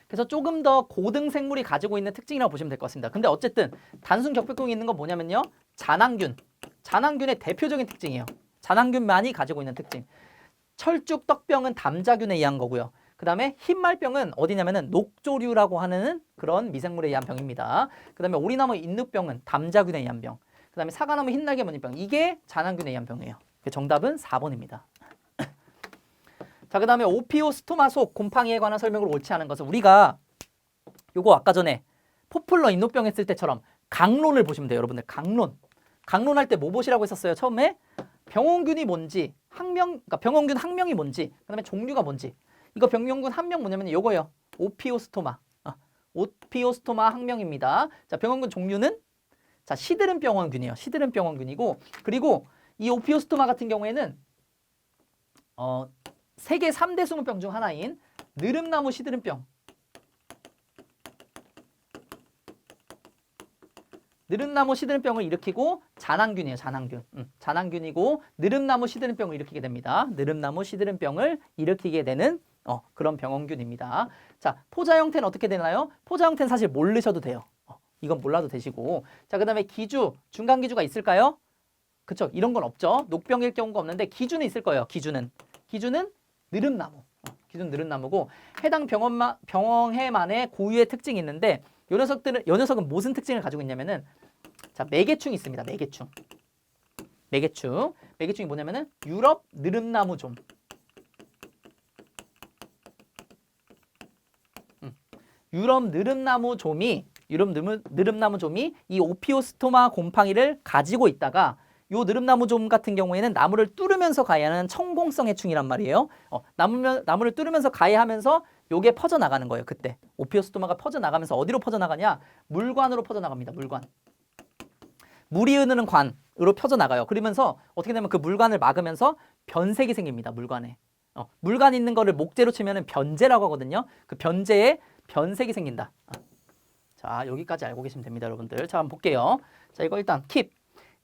그래서 조금 더 고등 생물이 가지고 있는 특징이라고 보시면 될 것 같습니다. 근데 어쨌든 단순 격벽공이 있는 건 뭐냐면요. 잔항균의 대표적인 특징이에요. 잔항균만이 가지고 있는 특징. 철쭉 떡병은 담자균에 의한 거고요. 그 다음에 흰말병은 어디냐면은 녹조류라고 하는 그런 미생물에 의한 병입니다. 그 다음에 오리나무 인누병은 담자균에 의한 병. 그 다음에 사과나무 흰날개 무늬병. 이게 잔항균에 의한 병이에요. 정답은 4번입니다. 자, 그 다음에 오피오스토마 속 곰팡이에 관한 설명을 옳지 않은 것은 우리가 요거 아까 전에 포플러 인노병 했을 때처럼 강론을 보시면 돼요. 여러분들 강론할 때 뭐 보시라고 했었어요. 처음에 병원균이 뭔지 그러니까 병원균 항명이 뭔지 그 다음에 종류가 뭔지 이거 병원균 항명 뭐냐면 요거예요. 오피오스토마 항명입니다. 자, 병원균 종류는 자, 시드름 병원균이에요. 시드름 병원균이고 그리고 이 오피오스토마 같은 경우에는 세계 3대 수문병 중 하나인 느릅나무 시드름병 느릅나무 시드름병을 일으키고 잔항균이에요. 잔항균. 잔항균이고 느릅나무 시드름병을 일으키게 됩니다. 느릅나무 시드름병을 일으키게 되는 그런 병원균입니다. 자, 포자 형태는 어떻게 되나요? 포자 형태는 사실 모르셔도 돼요. 이건 몰라도 되시고. 자, 그다음에 기주, 중간 기주가 있을까요? 그쵸? 이런 건 없죠. 녹병일 경우가 없는데 기주는 있을 거예요. 기주는 느릅나무. 기주는 느릅나무고 해당 병원해만의 고유의 특징이 있는데 요 녀석은 무슨 특징을 가지고 있냐면은 자, 매개충이 있습니다. 매개충이 뭐냐면은 유럽 느릅나무좀. 유럽 느릅나무좀이 이 오피오스토마 곰팡이를 가지고 있다가 요 느릅나무좀 같은 경우에는 나무를 뚫으면서 가해하는 청공성 해충이란 말이에요. 나무를 뚫으면서 가해하면서 요게 퍼져나가는 거예요. 그때 오피오스토마가 퍼져나가면서 어디로 퍼져나가냐? 물관으로 퍼져나갑니다. 물이 흐르는 관으로 퍼져나가요. 그러면서 어떻게 되면 그 물관을 막으면서 변색이 생깁니다. 물관에. 물관 있는 거를 목재로 치면은 변재라고 하거든요. 그 변재에 변색이 생긴다. 자, 여기까지 알고 계시면 됩니다, 여러분들. 자, 한번 볼게요. 자, 이거 일단 킵.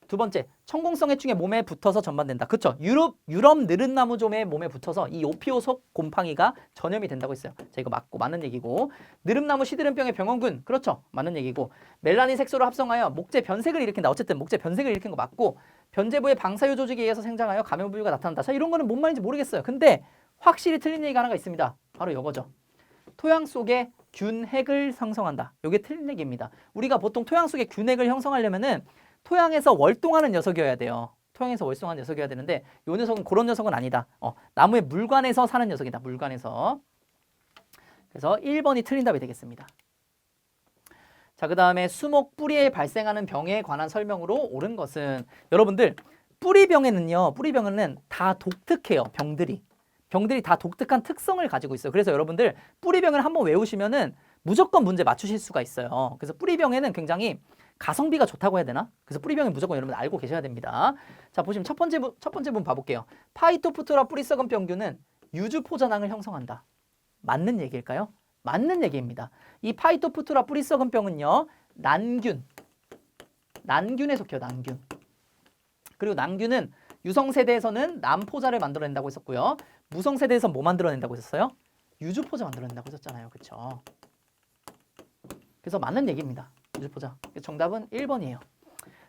두 번째, 청공성 해충의 몸에 붙어서 전반된다. 그쵸? 유럽 느릅나무좀의 몸에 붙어서 이 오피오속 곰팡이가 전염이 된다고 했어요. 자, 이거 맞는 얘기고. 느릅나무 시드름병의 병원균. 그렇죠? 맞는 얘기고. 멜라닌 색소를 합성하여 목재 변색을 일으킨다. 어쨌든 목재 변색을 일으킨 거 맞고, 변재부의 방사유 조직에 의해서 생장하여 감염 부위가 나타난다. 자, 이런 거는 뭔 말인지 모르겠어요. 근데 확실히 틀린 얘기가 하나가 있습니다. 바로 이거죠. 토양 속에 균핵을 형성한다. 이게 틀린 얘기입니다. 우리가 보통 토양 속에 균핵을 형성하려면은 토양에서 월동하는 녀석이어야 돼요. 토양에서 월동하는 녀석이어야 되는데 요 녀석은 그런 녀석은 아니다. 나무의 물관에서 사는 녀석이다. 물관에서. 그래서 1번이 틀린 답이 되겠습니다. 자, 그 다음에 수목 뿌리에 발생하는 병에 관한 설명으로 옳은 것은 여러분들 뿌리병에는 다 독특해요. 병들이 다 독특한 특성을 가지고 있어요. 그래서 여러분들 뿌리병을 한번 외우시면은 무조건 문제 맞추실 수가 있어요. 그래서 뿌리병에는 굉장히 가성비가 좋다고 해야 되나? 그래서 뿌리병은 무조건 여러분 알고 계셔야 됩니다. 자, 보시면 첫 번째 분 봐볼게요. 파이토프토라 뿌리썩은 병균은 유주포전항을 형성한다. 맞는 얘기일까요? 맞는 얘기입니다. 이 파이토프토라 뿌리썩은 병은요, 난균에 속해요. 난균. 그리고 난균은 유성세대에서는 남포자를 만들어낸다고 했었고요. 무성세대에서 뭐 만들어낸다고 했었어요? 유주포자 만들어낸다고 했었잖아요. 그렇죠? 그래서 맞는 얘기입니다. 유주포자. 정답은 1번이에요.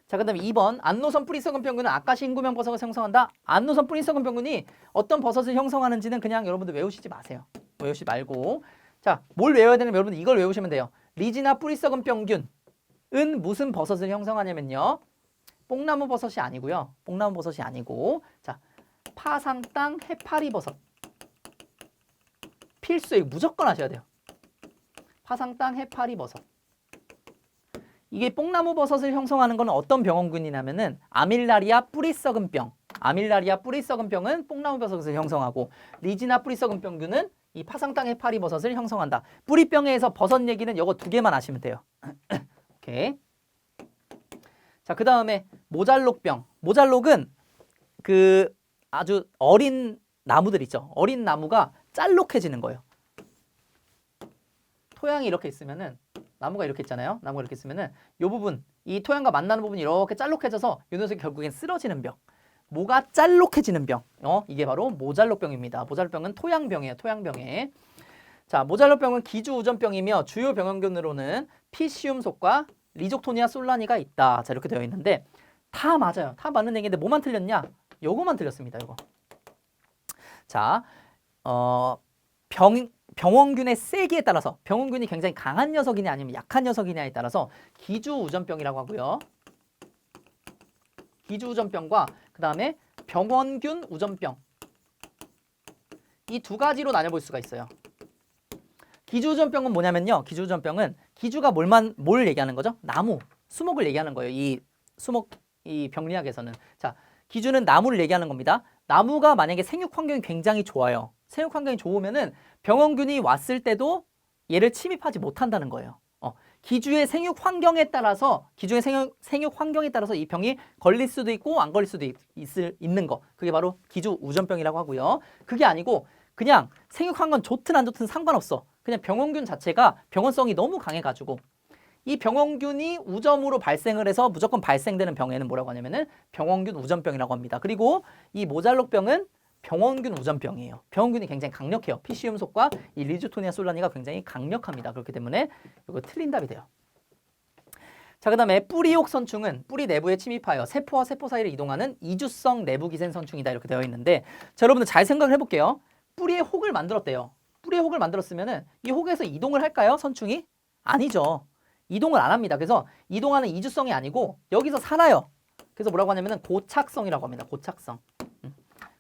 자, 그 다음에 2번. 안노선 뿌리썩은 병균은 아카시 인구명 버섯을 형성한다. 안노선 뿌리썩은 병균이 어떤 버섯을 형성하는지는 그냥 여러분들 외우시지 마세요. 외우시지 말고. 자, 뭘 외워야 되냐면 여러분들 이걸 외우시면 돼요. 리지나 뿌리썩은 병균은 무슨 버섯을 형성하냐면요. 뽕나무 버섯이 아니고요. 뽕나무 버섯이 아니고, 자, 파상땅 해파리 버섯. 필수예요. 무조건 하셔야 돼요. 파상땅 해파리 버섯. 이게 뽕나무 버섯을 형성하는 건 어떤 병원균이냐면은 아밀라리아 뿌리썩은 병. 아밀라리아 뿌리썩은 병은 뽕나무 버섯을 형성하고, 리지나 뿌리썩은 병균은 이 파상땅 해파리 버섯을 형성한다. 뿌리병에서 버섯 얘기는 요거 두 개만 아시면 돼요. 오케이. 자, 그 다음에 모잘록병. 모잘록은 그 아주 어린 나무들 있죠. 어린 나무가 짤록해지는 거예요. 토양이 이렇게 있으면은 나무가 이렇게 있잖아요. 나무가 이렇게 있으면은 요 부분, 이 토양과 만나는 부분이 이렇게 짤록해져서 요 녀석이 결국엔 쓰러지는 병. 뭐가 짤록해지는 병. 이게 바로 모잘록병입니다. 모잘록병은 토양병이에요. 토양병에. 자, 모잘록병은 기주우전병이며 주요 병원균으로는 피시움속과 리족토니아 솔라니가 있다. 자, 이렇게 되어 있는데 다 맞아요. 다 맞는 얘기인데 뭐만 틀렸냐? 요거만 틀렸습니다. 요거. 자, 병원균의 세기에 따라서 병원균이 굉장히 강한 녀석이냐 아니면 약한 녀석이냐에 따라서 기주우전병이라고 하고요. 기주우전병과 그 다음에 병원균 우전병, 이 두 가지로 나눠볼 수가 있어요. 기주우전병은 뭐냐면요. 기주우전병은 기주가 뭘 얘기하는 거죠? 나무, 수목을 얘기하는 거예요. 이 병리학에서는. 자, 기주는 나무를 얘기하는 겁니다. 나무가 만약에 생육 환경이 굉장히 좋아요. 생육 환경이 좋으면은 병원균이 왔을 때도 얘를 침입하지 못한다는 거예요. 기주의 생육 환경에 따라서 이 병이 걸릴 수도 있고 안 걸릴 수도 있는 거. 그게 바로 기주우전병이라고 하고요. 그게 아니고 그냥 생육 환경 좋든 안 좋든 상관없어. 그냥 병원균 자체가 병원성이 너무 강해가지고 이 병원균이 우점으로 발생을 해서 무조건 발생되는 병에는 뭐라고 하냐면은 병원균 우점병이라고 합니다. 그리고 이 모잘록병은 병원균 우점병이에요. 병원균이 굉장히 강력해요. 피시움속과 이 리주토니아 솔라니가 굉장히 강력합니다. 그렇기 때문에 이거 틀린 답이 돼요. 자, 그 다음에 뿌리옥 선충은 뿌리 내부에 침입하여 세포와 세포 사이를 이동하는 이주성 내부 기생 선충이다 이렇게 되어 있는데, 자, 여러분들 잘 생각을 해볼게요. 뿌리에 혹을 만들었대요. 뿌리에 혹을 만들었으면은 이 혹에서 이동을 할까요? 선충이? 아니죠. 이동을 안 합니다. 그래서 이동하는 이주성이 아니고 여기서 살아요. 그래서 뭐라고 하냐면은 고착성이라고 합니다. 고착성.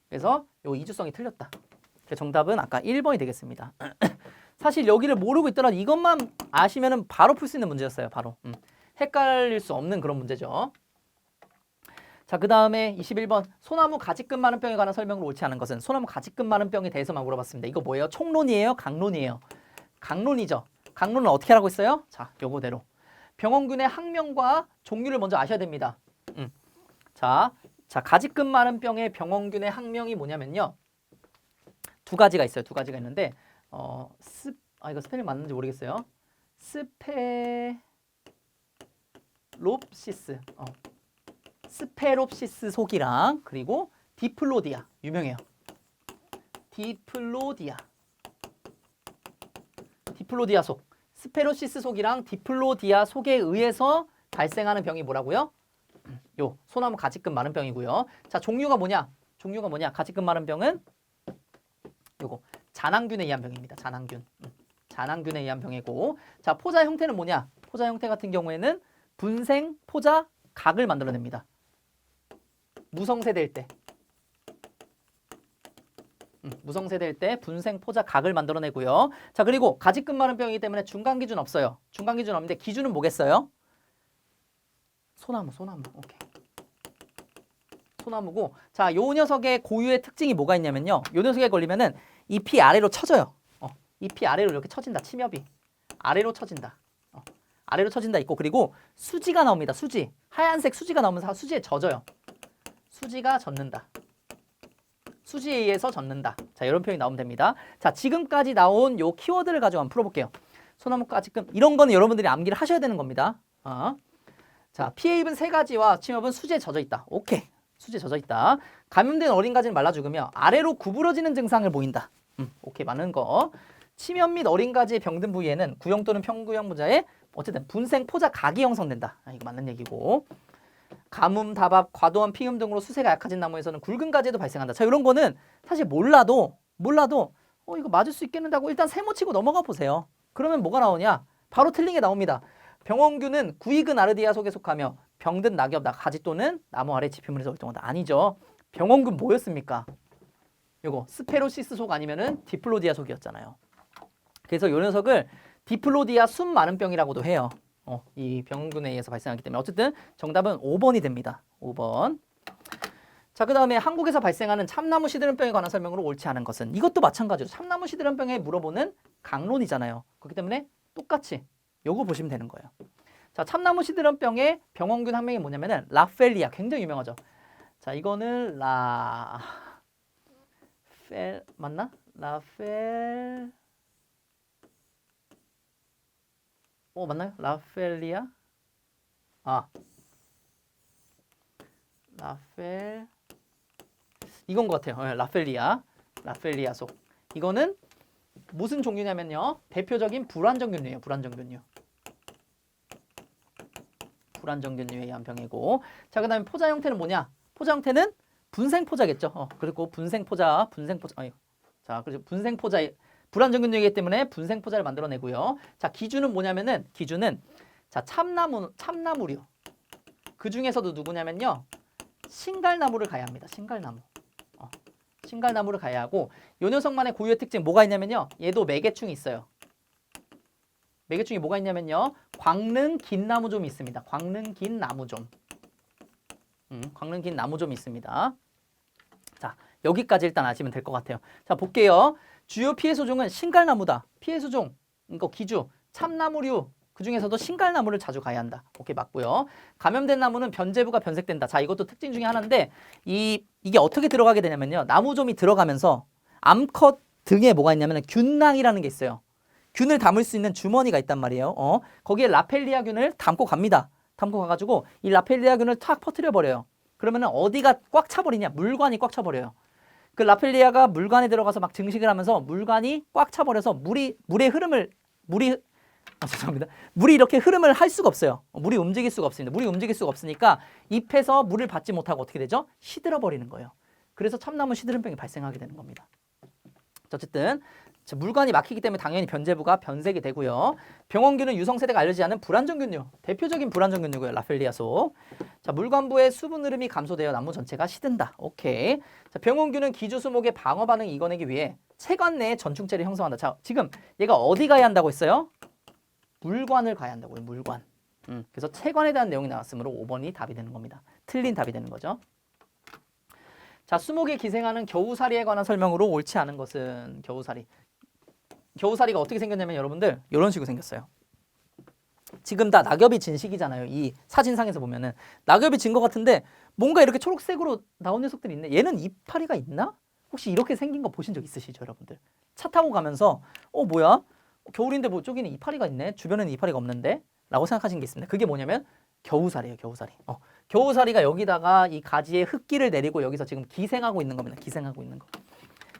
그래서 요 이주성이 틀렸다. 정답은 아까 1번이 되겠습니다. 사실 여기를 모르고 있더라도 이것만 아시면은 바로 풀 수 있는 문제였어요. 바로. 헷갈릴 수 없는 그런 문제죠. 자, 그 다음에 21번 소나무 가지끈 마른 병에 관한 설명으로 옳지 않은 것은. 소나무 가지끈 마른 병에 대해서만 물어봤습니다. 이거 뭐예요? 총론이에요? 강론이에요? 강론이죠. 강론은 어떻게 하라고 했어요? 자, 요거대로 병원균의 학명과 종류를 먼저 아셔야 됩니다. 자, 가지끈 마른 병의 병원균의 학명이 뭐냐면요, 두 가지가 있어요. 두 가지가 있는데 이거 스펠링 맞는지 모르겠어요. 스페롭시스 속이랑 그리고 디플로디아 유명해요. 디플로디아 속. 스페로시스 속이랑 디플로디아 속에 의해서 발생하는 병이 뭐라고요? 요 소나무 가지끈 마른 병이고요. 자, 종류가 뭐냐? 가지끈 마른 병은 요거 잔항균에 의한 병입니다. 잔항균에 의한 병이고, 자, 포자 형태는 뭐냐? 포자 형태 같은 경우에는 분생 포자 각을 만들어냅니다. 무성세대일 때. 무성세대일 때 분생 포자 각을 만들어내고요. 자, 그리고 가지끈 마른 병이기 때문에 중간 기준 없어요. 중간 기준 없는데 기준은 뭐겠어요? 소나무. 오케이. 소나무고, 자, 요 녀석의 고유의 특징이 뭐가 있냐면요, 요 녀석에 걸리면은 잎이 아래로 쳐져요. 잎이 아래로 이렇게 쳐진다. 침엽이 아래로 쳐진다. 아래로 쳐진다 있고, 그리고 수지가 나옵니다. 수지. 하얀색 수지가 나오면서 수지에 젖어요. 수지가 젖는다. 수지에 의해서 젖는다. 자, 이런 표현이 나오면 됩니다. 자, 지금까지 나온 요 키워드를 가지고 한번 풀어볼게요. 소나무가지끈, 이런 거는 여러분들이 암기를 하셔야 되는 겁니다. 자, 피해 입은 세 가지와 침엽은 수지에 젖어 있다. 오케이. 수지에 젖어 있다. 감염된 어린 가지는 말라 죽으며 아래로 구부러지는 증상을 보인다. 오케이, 맞는 거. 침엽 및 어린 가지의 병든 부위에는 구형 또는 평구형 무자의 어쨌든 분생 포자 각이 형성된다. 이거 맞는 얘기고. 가뭄, 다밥, 과도한 피임 등으로 수세가 약해진 나무에서는 굵은 가지도 발생한다. 자, 이런 거는 사실 몰라도 이거 맞을 수 있겠는데 하고 일단 세모치고 넘어가 보세요. 그러면 뭐가 나오냐? 바로 틀린 게 나옵니다. 병원균은 구이근 아르디아 속에 속하며 병든 낙엽, 가지 또는 나무 아래 지표물에서 활동한다. 아니죠. 병원균 뭐였습니까? 요거 스페로시스 속 아니면은 디플로디아 속이었잖아요. 그래서 요 녀석을 디플로디아 숨 마른 병이라고도 해요. 이 병원균에 의해서 발생하기 때문에 어쨌든 정답은 5번이 됩니다. 5번. 자, 그 다음에 한국에서 발생하는 참나무 시드름병에 관한 설명으로 옳지 않은 것은. 이것도 마찬가지로 참나무 시드름병에 물어보는 강론이잖아요. 그렇기 때문에 똑같이 요거 보시면 되는 거예요. 자, 참나무 시드름병의 병원균 학명이 뭐냐면은 라펠리아. 굉장히 유명하죠. 자, 이거는 맞나? 맞나요? 라펠리아? 이건 것 같아요. 라펠리아 속. 이거는 무슨 종류냐면요, 대표적인 불안정균류예요. 불안정균류에 의한 병이고, 자, 그 다음에 포자 형태는 뭐냐? 포자 형태는 분생포자겠죠. 그리고 분생포자. 자, 그래서 분생포자, 불안정균류이기 때문에 분생포자를 만들어내고요. 자, 기준은 뭐냐면은, 자, 참나무류. 그 중에서도 누구냐면요, 신갈나무를 가야 합니다. 신갈나무를 가야 하고, 요 녀석만의 고유의 특징 뭐가 있냐면요, 얘도 매개충이 있어요. 매개충이 뭐가 있냐면요, 광릉 긴 나무좀이 있습니다. 광릉 긴 나무좀이 있습니다. 자, 여기까지 일단 아시면 될 것 같아요. 자, 볼게요. 주요 피해 소종은 신갈나무다. 피해 소종, 이거 기주, 참나무류. 그 중에서도 신갈나무를 자주 가야 한다. 오케이, 맞고요. 감염된 나무는 변제부가 변색된다. 자, 이것도 특징 중에 하나인데, 이게 어떻게 들어가게 되냐면요, 나무좀이 들어가면서 암컷 등에 뭐가 있냐면 균낭이라는 게 있어요. 균을 담을 수 있는 주머니가 있단 말이에요. 거기에 라펠리아균을 담고 갑니다. 담고 가가지고 이 라펠리아균을 탁 퍼뜨려 버려요. 그러면은 어디가 꽉 차버리냐? 물관이 꽉 차버려요. 그 라펠리아가 물관에 들어가서 막 증식을 하면서 물관이 꽉 차버려서 물이 이렇게 흐름을 할 수가 없어요. 물이 움직일 수가 없습니다. 물이 움직일 수가 없으니까 잎에서 물을 받지 못하고 어떻게 되죠? 시들어 버리는 거예요. 그래서 참나무 시드름병이 발생하게 되는 겁니다. 어쨌든 물관이 막히기 때문에 당연히 변제부가 변색이 되고요. 병원균은 유성세대가 알려지지 않은 불안정균류, 대표적인 불안정균류고요. 라펠리아속. 자, 물관부의 수분 흐름이 감소되어 나무 전체가 시든다. 오케이. 자, 병원균은 기주수목의 방어 반응을 이겨내기 위해 체관 내에 전충체를 형성한다. 자, 지금 얘가 어디 가야 한다고 했어요? 물관을 가야 한다고요. 물관. 그래서 체관에 대한 내용이 나왔으므로 5번이 답이 되는 겁니다. 틀린 답이 되는 거죠. 자, 수목에 기생하는 겨우사리에 관한 설명으로 옳지 않은 것은 겨우사리. 겨우사리가 어떻게 생겼냐면 여러분들 이런 식으로 생겼어요. 지금 다 낙엽이 진 시기잖아요. 이 사진상에서 보면은 낙엽이 진 것 같은데 뭔가 이렇게 초록색으로 나온 녀석들이 있네. 얘는 이파리가 있나? 혹시 이렇게 생긴 거 보신 적 있으시죠, 여러분들? 차 타고 가면서 뭐야? 겨울인데 뭐 저기는 이파리가 있네. 주변에는 이파리가 없는데? 라고 생각하신 게 있습니다. 그게 뭐냐면 겨우사리예요. 겨우사리. 겨우사리가 여기다가 이 가지에 흙기를 내리고 여기서 지금 기생하고 있는 겁니다. 기생하고 있는 거.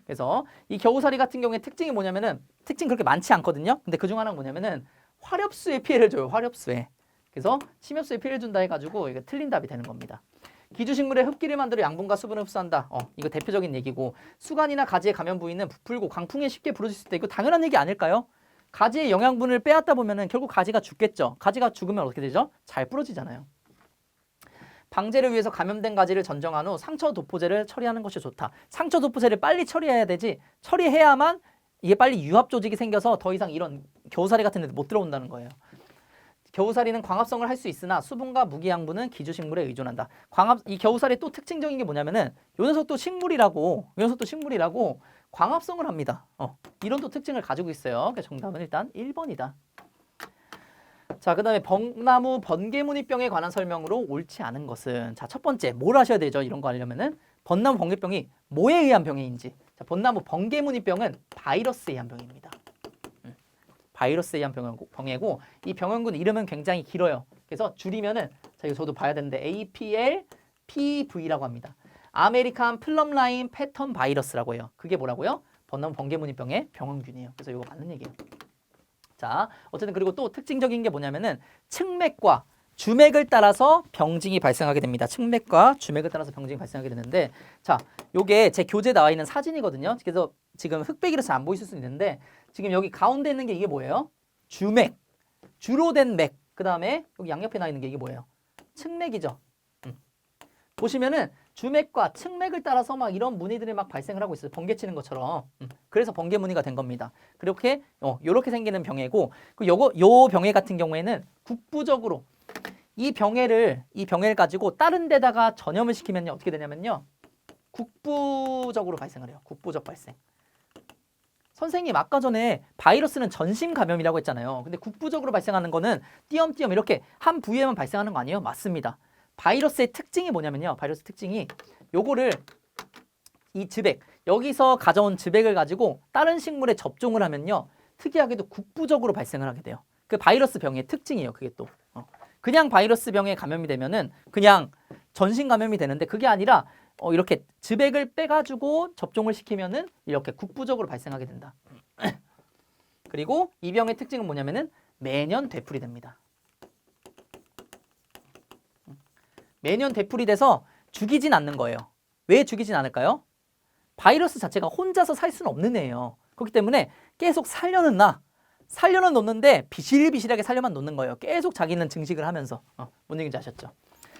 그래서 이 겨우사리 같은 경우에 특징이 뭐냐면은 특징 그렇게 많지 않거든요. 근데 그중 하나가 뭐냐면은 화렵수에 피해를 줘요. 화렵수에. 그래서 침엽수에 피해를 준다 해가지고 이거 틀린 답이 되는 겁니다. 기주식물의 흡기를 만들어 양분과 수분을 흡수한다. 이거 대표적인 얘기고 수간이나 가지의 감염 부위는 부풀고 강풍에 쉽게 부러질 수 있다. 이거 당연한 얘기 아닐까요? 가지의 영양분을 빼앗다 보면은 결국 가지가 죽겠죠. 가지가 죽으면 어떻게 되죠? 잘 부러지잖아요. 방제를 위해서 감염된 가지를 전정한 후 상처 도포제를 처리하는 것이 좋다. 상처 도포제를 빨리 처리해야 되지. 처리해야만 이게 빨리 유합 조직이 생겨서 더 이상 이런 겨우사리 같은 데 못 들어온다는 거예요. 겨우사리는 광합성을 할 수 있으나 수분과 무기양분은 기주식물에 의존한다. 이 겨우사리의 또 특징적인 게 뭐냐면은 요 녀석도 식물이라고 광합성을 합니다. 이런 또 특징을 가지고 있어요. 그래서 정답은 일단 1번이다. 자, 그 다음에 벚나무 번개무늬병에 관한 설명으로 옳지 않은 것은 자, 첫 번째 뭘 하셔야 되죠? 이런 거 하려면은 벚나무 번개병이 뭐에 의한 병인지. 자, 벚나무 번개무늬병은 바이러스에 의한 병입니다. 바이러스에 의한 병이고 이 병원군 이름은 굉장히 길어요. 그래서 줄이면은 자, 이거 저도 봐야 되는데 APL-PV라고 합니다. 아메리칸 플럼라인 패턴 바이러스라고 해요. 그게 뭐라고요? 벚나무 번개무늬병의 병원균이에요. 그래서 이거 맞는 얘기예요. 자, 어쨌든 그리고 또 특징적인 게 뭐냐면은 측맥과 주맥을 따라서 병증이 발생하게 됩니다. 측맥과 주맥을 따라서 병증이 발생하게 되는데 자, 요게 제 교재에 나와 있는 사진이거든요. 그래서 지금 흑백이라서 잘 안 보이실 수 있는데 지금 여기 가운데 있는 게 이게 뭐예요? 주맥, 주로 된 맥. 그 다음에 여기 양옆에 나와 있는 게 이게 뭐예요? 측맥이죠. 보시면은 주맥과 측맥을 따라서 막 이런 무늬들이 막 발생을 하고 있어요. 번개 치는 것처럼. 그래서 번개 무늬가 된 겁니다. 그렇게 요렇게 생기는 병해고 요 병해 같은 경우에는 국부적으로 이 병해를 가지고 다른 데다가 전염을 시키면요 어떻게 되냐면요 국부적으로 발생을 해요. 국부적 발생. 선생님 아까 전에 바이러스는 전신 감염이라고 했잖아요. 근데 국부적으로 발생하는 거는 띄엄띄엄 이렇게 한 부위에만 발생하는 거 아니에요? 맞습니다. 바이러스의 특징이 뭐냐면요. 바이러스 특징이 요거를 이 즈백 여기서 가져온 즈백을 가지고 다른 식물에 접종을 하면요. 특이하게도 국부적으로 발생을 하게 돼요. 그 바이러스 병의 특징이에요. 그게 또. 그냥 바이러스 병에 감염이 되면은 그냥 전신 감염이 되는데 그게 아니라 이렇게 즈백을 빼가지고 접종을 시키면은 이렇게 국부적으로 발생하게 된다. 그리고 이 병의 특징은 뭐냐면은 매년 되풀이 됩니다. 매년 되풀이 돼서 죽이진 않는 거예요. 왜 죽이진 않을까요? 바이러스 자체가 혼자서 살 수는 없는 애예요. 그렇기 때문에 계속 살려는 놓는데 비실비실하게 살려만 놓는 거예요. 계속 자기는 증식을 하면서. 뭔 얘기인지 아셨죠?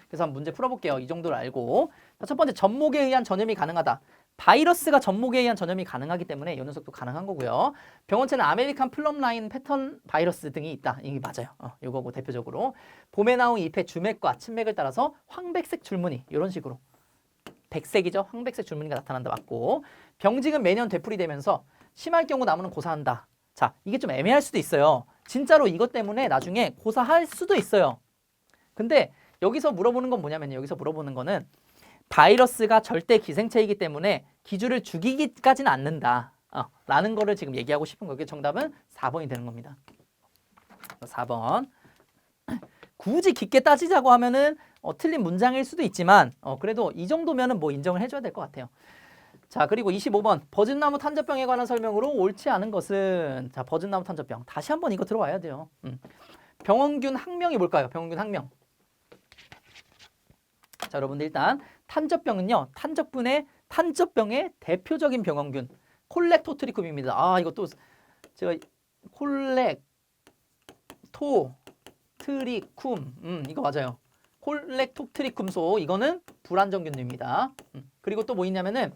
그래서 한번 문제 풀어볼게요. 이 정도를 알고. 첫 번째, 접목에 의한 전염이 가능하다. 바이러스가 접목에 의한 전염이 가능하기 때문에 이 녀석도 가능한 거고요. 병원체는 아메리칸 플럼라인 패턴 바이러스 등이 있다. 이게 맞아요. 이거고 대표적으로. 봄에 나온 잎의 주맥과 침맥을 따라서 황백색 줄무늬 이런 식으로. 백색이죠. 황백색 줄무늬가 나타난다. 맞고. 병증은 매년 되풀이되면서 심할 경우 나무는 고사한다. 자, 이게 좀 애매할 수도 있어요. 진짜로 이것 때문에 나중에 고사할 수도 있어요. 근데 여기서 물어보는 건 뭐냐면요. 여기서 물어보는 거는 바이러스가 절대 기생체이기 때문에 기주를 죽이기까지는 않는다. 라는 거를 지금 얘기하고 싶은 거예요. 정답은 4번이 되는 겁니다. 4번. 굳이 깊게 따지자고 하면은 틀린 문장일 수도 있지만 그래도 이 정도면은 뭐 인정을 해줘야 될 것 같아요. 자, 그리고 25번 버즈나무 탄저병에 관한 설명으로 옳지 않은 것은 자, 버즈나무 탄저병 다시 한번 이거 들어와야 돼요. 병원균 학명이 뭘까요? 병원균 학명. 자, 여러분들 일단 탄저병은요. 탄저병의 대표적인 병원균 콜렉토트리쿰입니다. 아, 이것도 제가 콜렉토트리쿰 이거 맞아요. 콜렉토트리쿰소 이거는 불안정균입니다. 그리고 또 뭐 있냐면은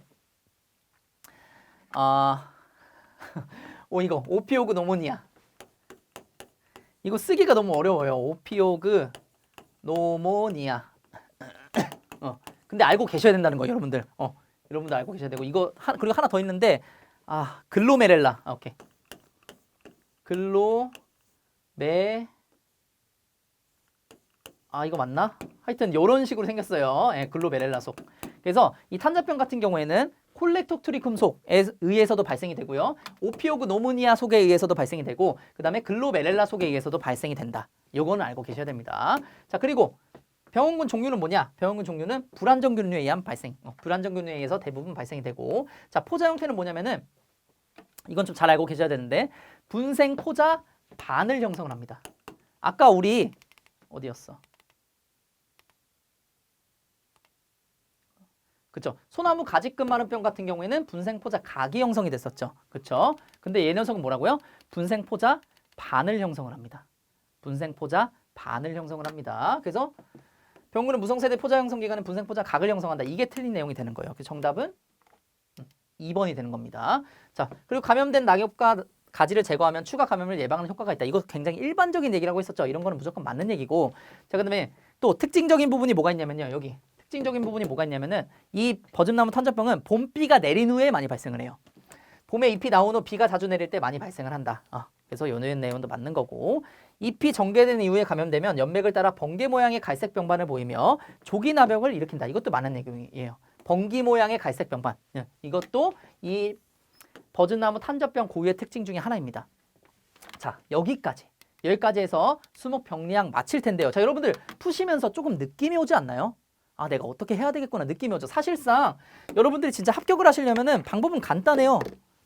이거 오피오그 노모니아. 이거 쓰기가 너무 어려워요. 오피오그 노모니아. 근데 알고 계셔야 된다는 거예요, 여러분들. 여러분들 알고 계셔야 되고 이거 그리고 하나 더 있는데 글로메렐라. 오케이. 이거 맞나? 하여튼 이런 식으로 생겼어요. 글로메렐라 속. 그래서 이 탄저병 같은 경우에는 콜렉토트리쿰 속에 의해서도 발생이 되고요. 오피오그 노모니아 속에 의해서도 발생이 되고 그다음에 글로메렐라 속에 의해서도 발생이 된다. 요거는 알고 계셔야 됩니다. 자, 그리고 병원균 종류는 뭐냐? 병원균 종류는 불안정균에 의한 발생. 불안정균에 의해서 대부분 발생이 되고 자, 포자 형태는 뭐냐면은 이건 좀 잘 알고 계셔야 되는데 분생 포자 반을 형성을 합니다. 아까 우리 어디였어? 그쵸? 소나무 가지끝마름병 같은 경우에는 분생포자 각이 형성이 됐었죠. 그쵸? 근데 얘 녀석은 뭐라고요? 분생포자 반을 형성을 합니다. 분생포자 반을 형성을 합니다. 그래서 병균은 무성세대 포자 형성 기간은 분생포자 각을 형성한다. 이게 틀린 내용이 되는 거예요. 그래서 정답은 2번이 되는 겁니다. 자, 그리고 감염된 낙엽과 가지를 제거하면 추가 감염을 예방하는 효과가 있다. 이거 굉장히 일반적인 얘기라고 했었죠. 이런 거는 무조건 맞는 얘기고. 자, 그다음에 또 특징적인 부분이 뭐가 있냐면요. 여기. 특징적인 부분이 뭐가 있냐면은 이 버즘나무 탄저병은 봄비가 내린 후에 많이 발생을 해요. 봄에 잎이 나온 후 비가 자주 내릴 때 많이 발생을 한다. 그래서 요 내용도 맞는 거고 잎이 정계된 이후에 감염되면 연맥을 따라 번개 모양의 갈색 병반을 보이며 조기나병을 일으킨다. 이것도 맞는 내용이에요. 번개 모양의 갈색 병반. 이것도 이 버즘나무 탄저병 고유의 특징 중에 하나입니다. 자, 여기까지 해서 수목 병리학 마칠 텐데요. 자, 여러분들 푸시면서 조금 느낌이 오지 않나요? 내가 어떻게 해야 되겠구나 느낌이 오죠. 사실상 여러분들이 진짜 합격을 하시려면은 방법은 간단해요.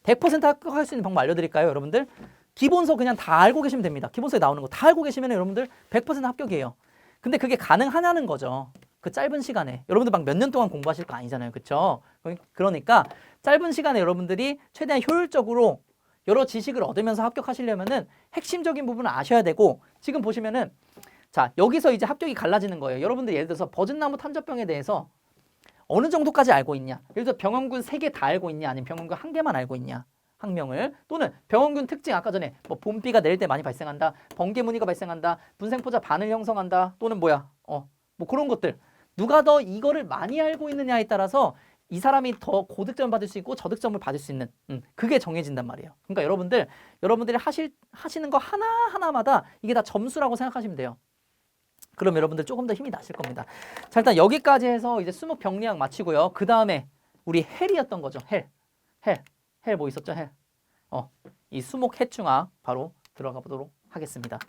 100% 합격할 수 있는 방법 알려드릴까요, 여러분들? 기본서 그냥 다 알고 계시면 됩니다. 기본서에 나오는 거 다 알고 계시면 여러분들 100% 합격이에요. 근데 그게 가능하냐는 거죠. 그 짧은 시간에. 여러분들 막 몇 년 동안 공부하실 거 아니잖아요. 그렇죠? 그러니까 짧은 시간에 여러분들이 최대한 효율적으로 여러 지식을 얻으면서 합격하시려면은 핵심적인 부분을 아셔야 되고 지금 보시면은 자, 여기서 이제 합격이 갈라지는 거예요. 여러분들 예를 들어서 버즘나무 탄저병에 대해서 어느 정도까지 알고 있냐? 예를 들어서 병원균 3개 다 알고 있냐? 아니면 병원균 1개만 알고 있냐? 학명을. 또는 병원균 특징 아까 전에 뭐 봄비가 내릴 때 많이 발생한다. 번개무늬가 발생한다. 분생포자 반을 형성한다. 또는 뭐 그런 것들. 누가 더 이거를 많이 알고 있느냐에 따라서 이 사람이 더 고득점을 받을 수 있고 저득점을 받을 수 있는 그게 정해진단 말이에요. 그러니까 여러분들이 하시는 거 하나하나마다 이게 다 점수라고 생각하시면 돼요. 그럼 여러분들 조금 더 힘이 나실 겁니다. 자, 일단 여기까지 해서 이제 수목 병리학 마치고요. 그 다음에 우리 헬이었던 거죠. 헬 뭐 있었죠? 헬. 이 수목 해충학 바로 들어가 보도록 하겠습니다.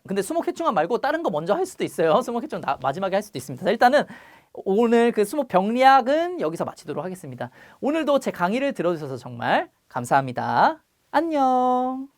근데 수목 해충학 말고 다른 거 먼저 할 수도 있어요. 수목 해충 마지막에 할 수도 있습니다. 자, 일단은 오늘 그 수목 병리학은 여기서 마치도록 하겠습니다. 오늘도 제 강의를 들어주셔서 정말 감사합니다. 안녕.